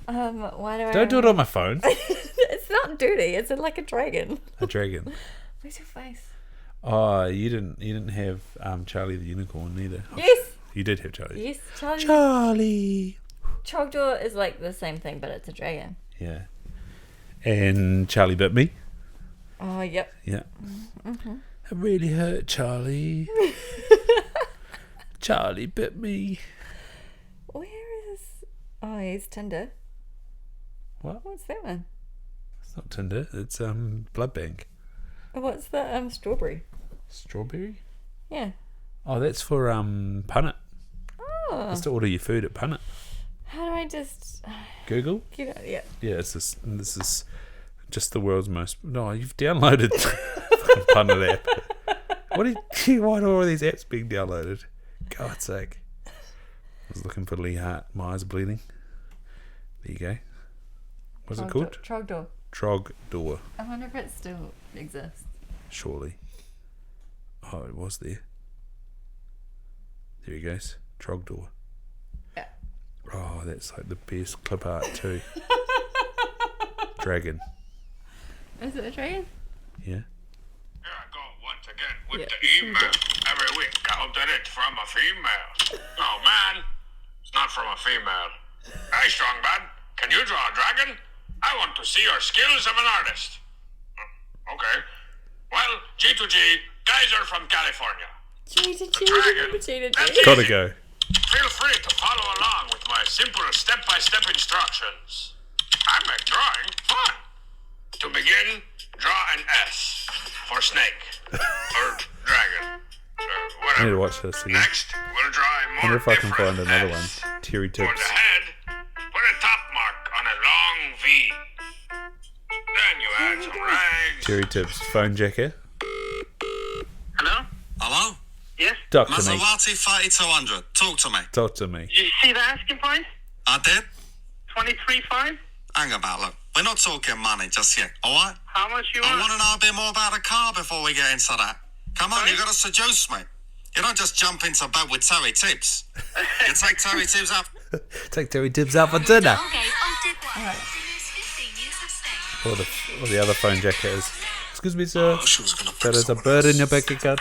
Why do I? Don't do it on my phone. It's not dirty. It's like a dragon. A dragon. Where's your face? Oh, you didn't have Charlie the Unicorn either. Yes. You did have Charlie. Yes, Charlie. Charlie. Trogdor is like the same thing, but it's a dragon. Yeah. And Charlie bit me. Oh, yep. Yeah. Mm-hmm. It really hurt, Charlie. Charlie bit me. Where is... Oh, he's Tinder. What? What's that one? It's not Tinder. It's Blood Bank. What's the strawberry? Strawberry? Yeah. Oh, that's for Punnet. Oh. That's to order your food at Punnet. How do I just... Google? Get out, yeah. Yeah, this is just the world's most... No, you've downloaded Punnet app. Why are all these apps being downloaded? God's sake. I was looking for Lee Hart. My eyes are bleeding. There you go. What's it called? Trogdor. Trogdor. I wonder if it still exists. Surely. Oh, it was there. There he goes. Trogdor. Yeah. Oh, that's like the best clip art too. Dragon. Is it a dragon? Yeah. Here I go once again with the email. Every week I hope that it's from a female. Oh man, it's not from a female. Hey, strong man, can you draw a dragon? I want to see your skills of an artist. Okay. Well, G2G, guys are from California. G2G. Gotta go. Feel free to follow along with my simple step-by-step instructions. I make drawing fun. To begin, draw an S for snake or dragon. I need to Whatever. watch this again. Next, we'll draw a I more wonder if I can different find another S. one. Terry For Tips. the head, put a top mark on a long V. Then you add some rags. Terry Tips. Phone jacker. Hello? Hello? Yes? Talk to me. Maserati 3200. Talk to me. Talk to me. Did you see the asking price? I did? 23.5? Hang about, look. We're not talking money just yet, alright? How much you I want? want to know a bit more about the car before we get into that. Come on, Sorry? you got to seduce me. You don't just jump into bed with Terry Tips. You take Terry Tips up. Take Terry Tips out for dinner. Or the other phone jacker is. Excuse me, sir. She was going to There is a bird in your bank account.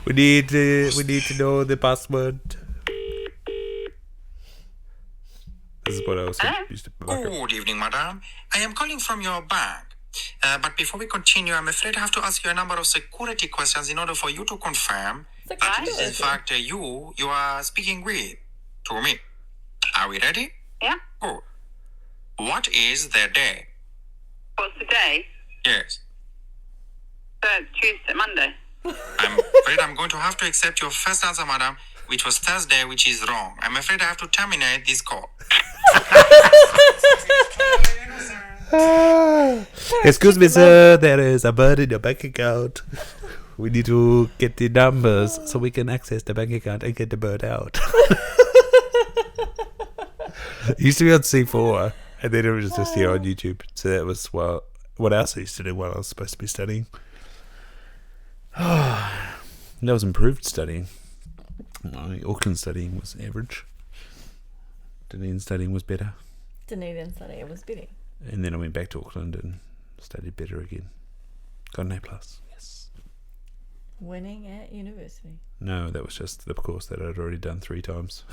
we need to know the password. This is what I was used to like. Good evening, madam. I am calling from your bank. But before we continue, I'm afraid I have to ask you a number of security questions in order for you to confirm that it is in fact you are speaking with to me. Are we ready? Yeah? Good. What is the day? What's the day? Yes. Tuesday, Monday. I'm afraid I'm going to have to accept your first answer, madam, which was Thursday, which is wrong. I'm afraid I have to terminate this call. Excuse me, sir. There is a bird in your bank account. We need to get the numbers so we can access the bank account and get the bird out. It used to be on C4, and then it was just here on YouTube. So that was what else I used to do while I was supposed to be studying. That was improved studying. My Auckland studying was average. Dunedin studying was better. Dunedin studying was better. And then I went back to Auckland and studied better again. Got an A+. Yes. Winning at university. No, that was just the course that I'd already done 3 times.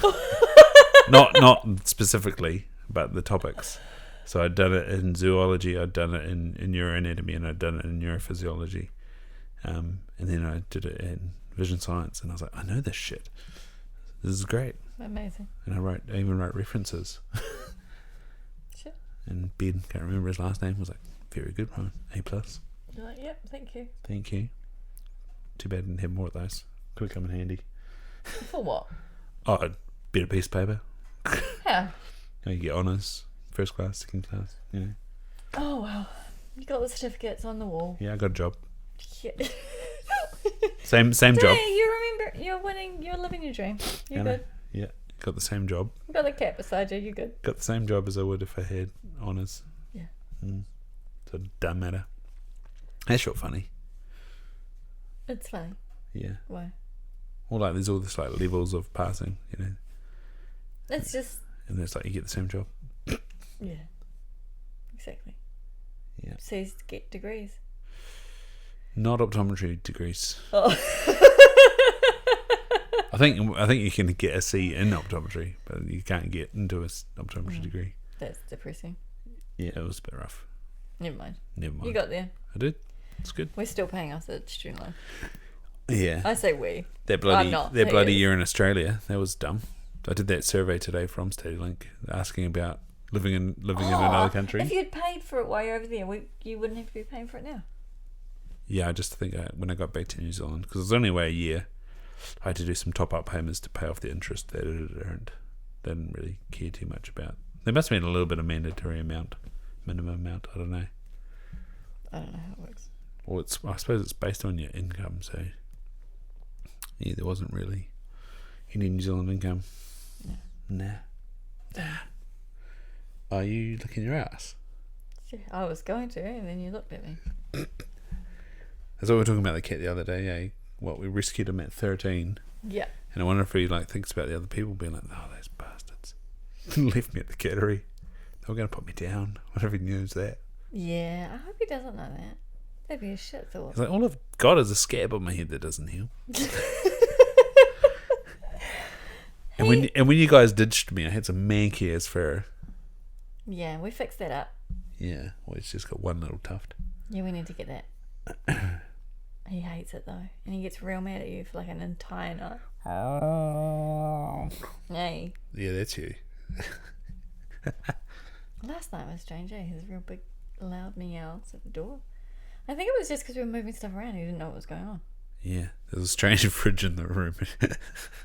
Not specifically, but the topics. So I'd done it in zoology, I'd done it in neuroanatomy, and I'd done it in neurophysiology. And then I did it in vision science, and I was like, I know this shit. This is great. Amazing. And I even wrote references. Shit. And Ben, can't remember his last name, was like, very good, Ryan. A+. You're like, yep, thank you. Thank you. Too bad I didn't have more of those. Could have come in handy. For what? Oh, a better piece of paper. How? You get honours, first class, second class, you know. Oh, wow. You got the certificates on the wall. Yeah, I got a job. Yeah. Same job. You remember, you're winning, you're living your dream. You're good. Yeah, got the same job. You got the cat beside you, you're good. Got the same job as I would if I had honours. Yeah. So it doesn't matter. That's short funny. It's funny. Yeah. Why? Well, like there's all this like levels of passing, you know. It's just... And it's like you get the same job. Yeah. Exactly. Yeah. Says get degrees. Not optometry degrees. Oh. I think you can get a C in optometry, but you can't get into a optometry degree. That's depressing. Yeah, it was a bit rough. Never mind. Never mind. You got there. I did. It's good. We're still paying off the student loan. Yeah. I say we. That bloody I'm not. that He bloody is. year in Australia. That was dumb. I did that survey today from StudyLink asking about living in another country. If you'd paid for it while you're over there, you wouldn't have to be paying for it now. Yeah, I just think when I got back to New Zealand, because it was only away a year, I had to do some top-up payments to pay off the interest that it had earned. They didn't really care too much about. There must have been a little bit of mandatory amount, minimum amount. I don't know. I don't know how it works. Well, I suppose it's based on your income. So yeah, there wasn't really any New Zealand income. Nah. Are you licking your ass? Yeah, I was going to, and then you looked at me. That's what we were talking about the cat the other day, eh? What, we rescued him at 13. Yeah. And I wonder if he thinks about the other people being like, oh, those bastards left me at the cattery. They were going to put me down. I wonder if he knows that. Yeah, I hope he doesn't know that. That'd be a shit thought. He's like, all I've got is a scab on my head that doesn't heal. And when you guys ditched me, I had some man as fur. Yeah, we fixed that up. Yeah, well, it's just got one little tuft. Yeah, we need to get that. He hates it though, and he gets real mad at you for like an entire night. Hey. Yeah, that's you. Last night was strange, eh? His real big, loud meows at the door. I think it was just because we were moving stuff around. He didn't know what was going on. Yeah, there's a strange fridge in the room.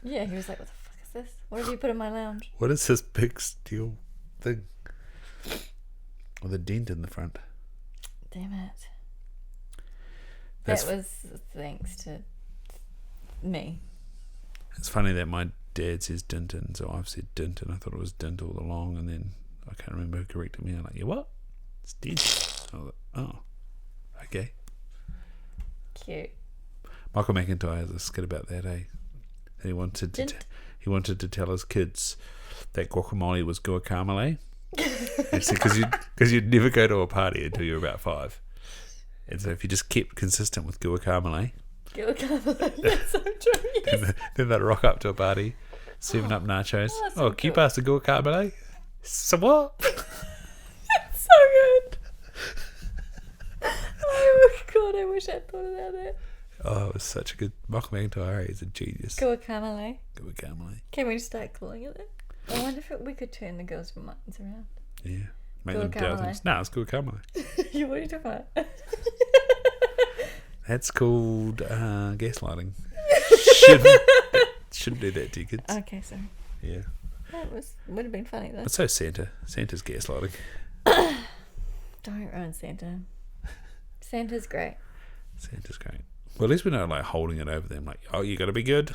Yeah, he was like, "What the fuck is this? What have you put in my lounge?" What is this big steel thing with a dent in the front? Damn it. That's That was thanks to me. It's funny that my dad says Dinton, so I've said Dinton. I thought it was Dint all along, and then I can't remember who corrected me. I'm like, yeah, what? It's Dint. I was like, oh, okay. Cute. Michael McIntyre has a skit about that, eh? And he wanted to tell his kids that guacamole was guacamole. He said, because you'd never go to a party until you were about 5. And so if you just kept consistent with guacamole, That's so true. Yes. then they'd rock up to a party, serving up nachos. that's Oh, so can you cool. pass the guacamole? So what? That's so good. Oh my god, I wish I'd thought about that. Oh, it was such a good... Michael McIntyre is a genius. Guacamole. Guacamole. Can we start calling it that? I wonder if we could turn the girls from minds around. Yeah. Make them Guacamole. thousands. No, it's guacamole. You what are you talking about? That's called gaslighting. Shouldn't do that to your kids. Okay, sorry. Yeah. That would have been funny though. But so Santa. Santa's gaslighting. Don't ruin Santa. Santa's great. Santa's great. Well, at least we're not like holding it over them. Like, oh, you got to be good.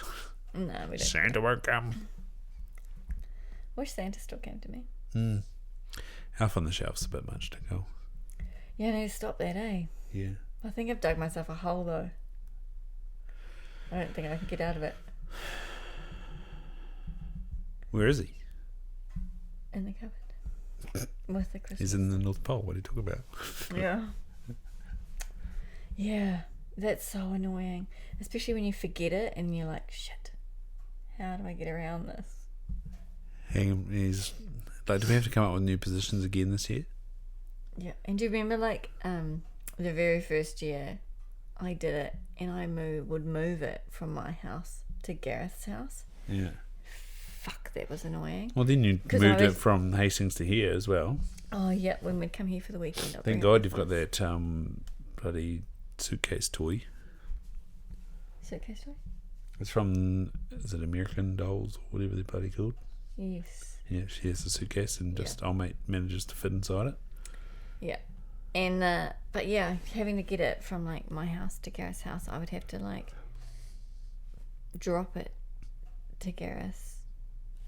No, we don't. Santa won't come. Wish Santa still came to me. Elf on the Shelf's a bit much to go. Yeah, I need to stop that, eh? Yeah. I think I've dug myself a hole, though. I don't think I can get out of it. Where is he? In the cupboard. With the Christmas. He's in the North Pole. What are you talking about? Yeah. Yeah, that's so annoying. Especially when you forget it and you're like, shit, how do I get around this? He's like, do we have to come up with new positions again this year? Yeah, and do you remember like the very first year I did it and I would move it from my house to Gareth's house? Yeah. Fuck, that was annoying. Well, then you moved it from Hastings to here as well. Oh, yeah, when we'd come here for the weekend. Thank God you've got that bloody suitcase toy. Suitcase toy? It's from, is it American Dolls or whatever they're bloody called? Yes. Yeah, she has a suitcase and just old mate manages to fit inside it. Yeah. And, but yeah, having to get it from like my house to Gareth's house, I would have to like drop it to Gareth's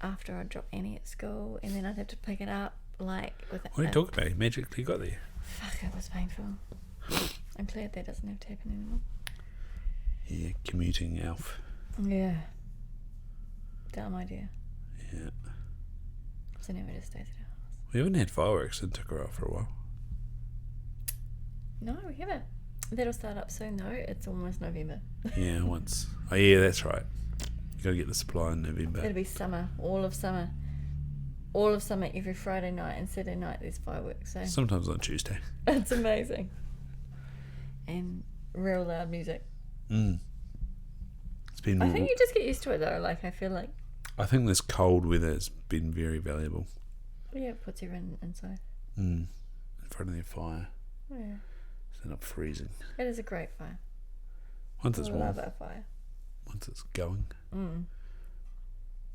after I'd drop Annie at school, and then I'd have to pick it up like with What are you talking about? You magically got there. Fuck, it was painful. I'm glad that doesn't have to happen anymore. Yeah, commuting elf. Yeah. Dumb idea. Yeah. So now we just stays at our house. We haven't had fireworks in Tukarau for a while. No, we haven't. That'll start up soon though. It's almost November. Yeah, once. Oh yeah, that's right. You got to get the supply in November. It'll be summer. All of summer. All of summer, every Friday night and Saturday night there's fireworks. So Sometimes on Tuesday. it's amazing. And real loud music. It's been. I think you just get used to it though. Like I feel like. I think this cold weather has been very valuable. Yeah, it puts everyone inside. In front of their fire. Yeah. So they're not freezing. It is a great fire. Once it's I warm. love our fire. Once it's going.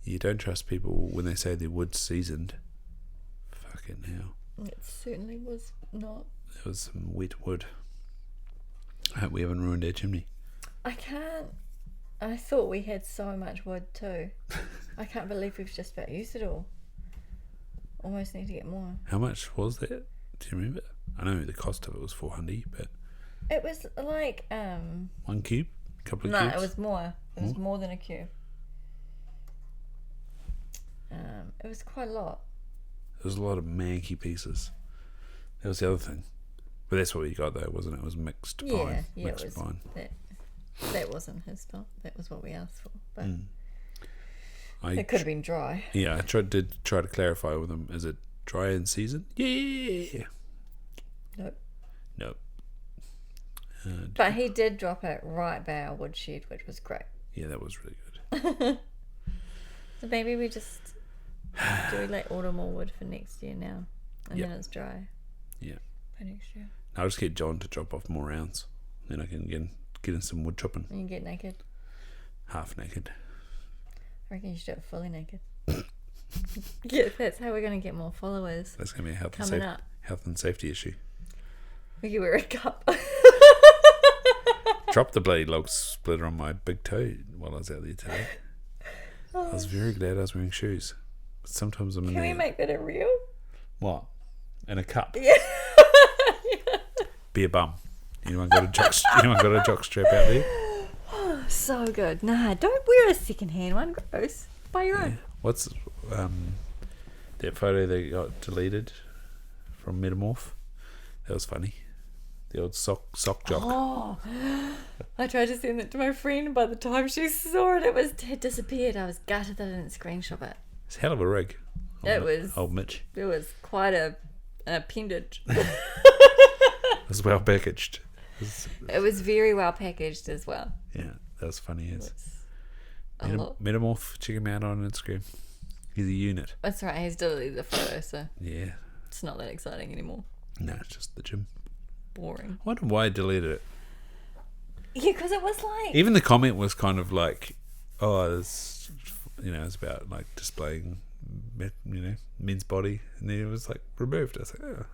You don't trust people when they say their wood's seasoned. Fucking hell. It certainly was not. There was some wet wood. I hope we haven't ruined our chimney. I can't. I thought we had so much wood too. I can't believe we've just about used it all. Almost need to get more. How much was that? Do you remember? I know the cost of it was 400, but It was like 1 cube, couple of no, cubes. it was more. It was more than a cube. It was quite a lot. There was a lot of manky pieces. That was the other thing. But that's what we got though, wasn't it? It was mixed pine. Yeah, Mixed it was. pine. That wasn't his fault. That was what we asked for. But I it could have been dry. Yeah, I did try to clarify with him. Is it dry in season? Yeah. Nope. Nope. But he did drop it right by our woodshed, which was great. Yeah, that was really good. So maybe we just do like order more wood for next year now, and Yep. then it's dry Yeah. for next year. I'll just get John to drop off more rounds. Then I can get in some wood chopping. And you get naked. Half naked. I reckon you should do it fully naked. Yeah, that's how we're going to get more followers. That's going to be a Coming up. health and safety issue. We could wear a cup. Dropped the bloody log splitter on my big toe while I was out there today. I was very glad I was wearing shoes. But sometimes I'm in Can we there. make that a reel? What? In a cup? Yeah. Be a bum. Anyone got a jock strap out there? So good. Nah, don't wear a second-hand one. Gross. Buy your own. What's that photo that got deleted from Metamorph? That was funny. The old sock jock. Oh, I tried to send it to my friend. By the time she saw it, it had disappeared. I was gutted that I didn't screenshot it. It's a hell of a rig. Old Mitch. It was quite an appendage. It was well packaged. It was very well packaged as well. Yeah, that was funny. A lot. Metamorph, check him out on Instagram. He's a unit. That's right. He's deleted the photo, so Yeah. it's not that exciting anymore. No, it's just the gym. Boring. I wonder why I deleted it. Yeah, because it was like Even the comment was kind of like, oh, it's, it's about like displaying, men's body. And then it was like removed. I was like, oh,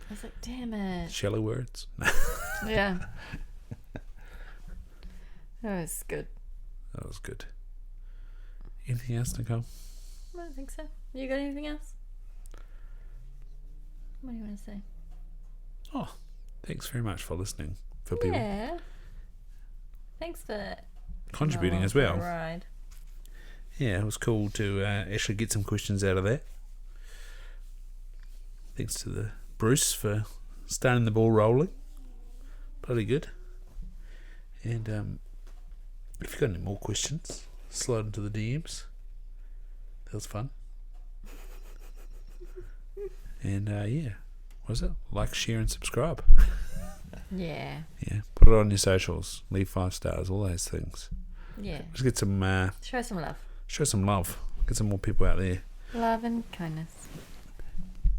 I was like, damn it. shallow words. Yeah. That was good. That was good. Anything else, Nicole? I don't think so. You got anything else? What do you want to say? Oh, thanks very much for listening. For people Yeah. Thanks for contributing coming as along for well. a ride. Yeah, it was cool to actually get some questions out of that. Thanks to the Bruce for starting the ball rolling. Bloody good. And if you've got any more questions, slide into the DMs. That was fun. And yeah, what was it? Like, share, and subscribe. Yeah. Yeah, put it on your socials. Leave 5 stars. All those things. Yeah. Let's get some. Show some love. Show some love. Get some more people out there Love and kindness.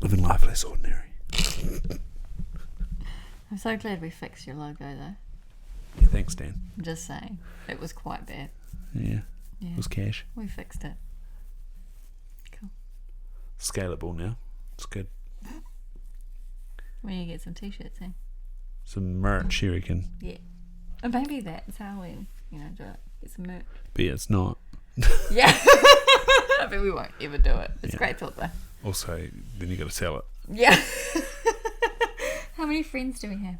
living life less ordinary. I'm so glad we fixed your logo though. Yeah, thanks, Dan. I'm just saying. It was quite bad. Yeah, Yeah. it was cash. We fixed it. Cool. Scalable now. It's good. We need to get some t-shirts in. Some merch here, we can. Yeah. And maybe that's how we, do it. Get some merch. But yeah, it's not. Yeah. But we won't ever do it. It's a great thought though. Also, then you got to sell it. Yeah. How many friends do we have?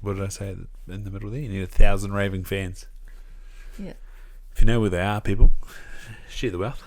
What did I say in the middle there? You need 1,000 raving fans. Yeah. If you know where they are, people, share the wealth.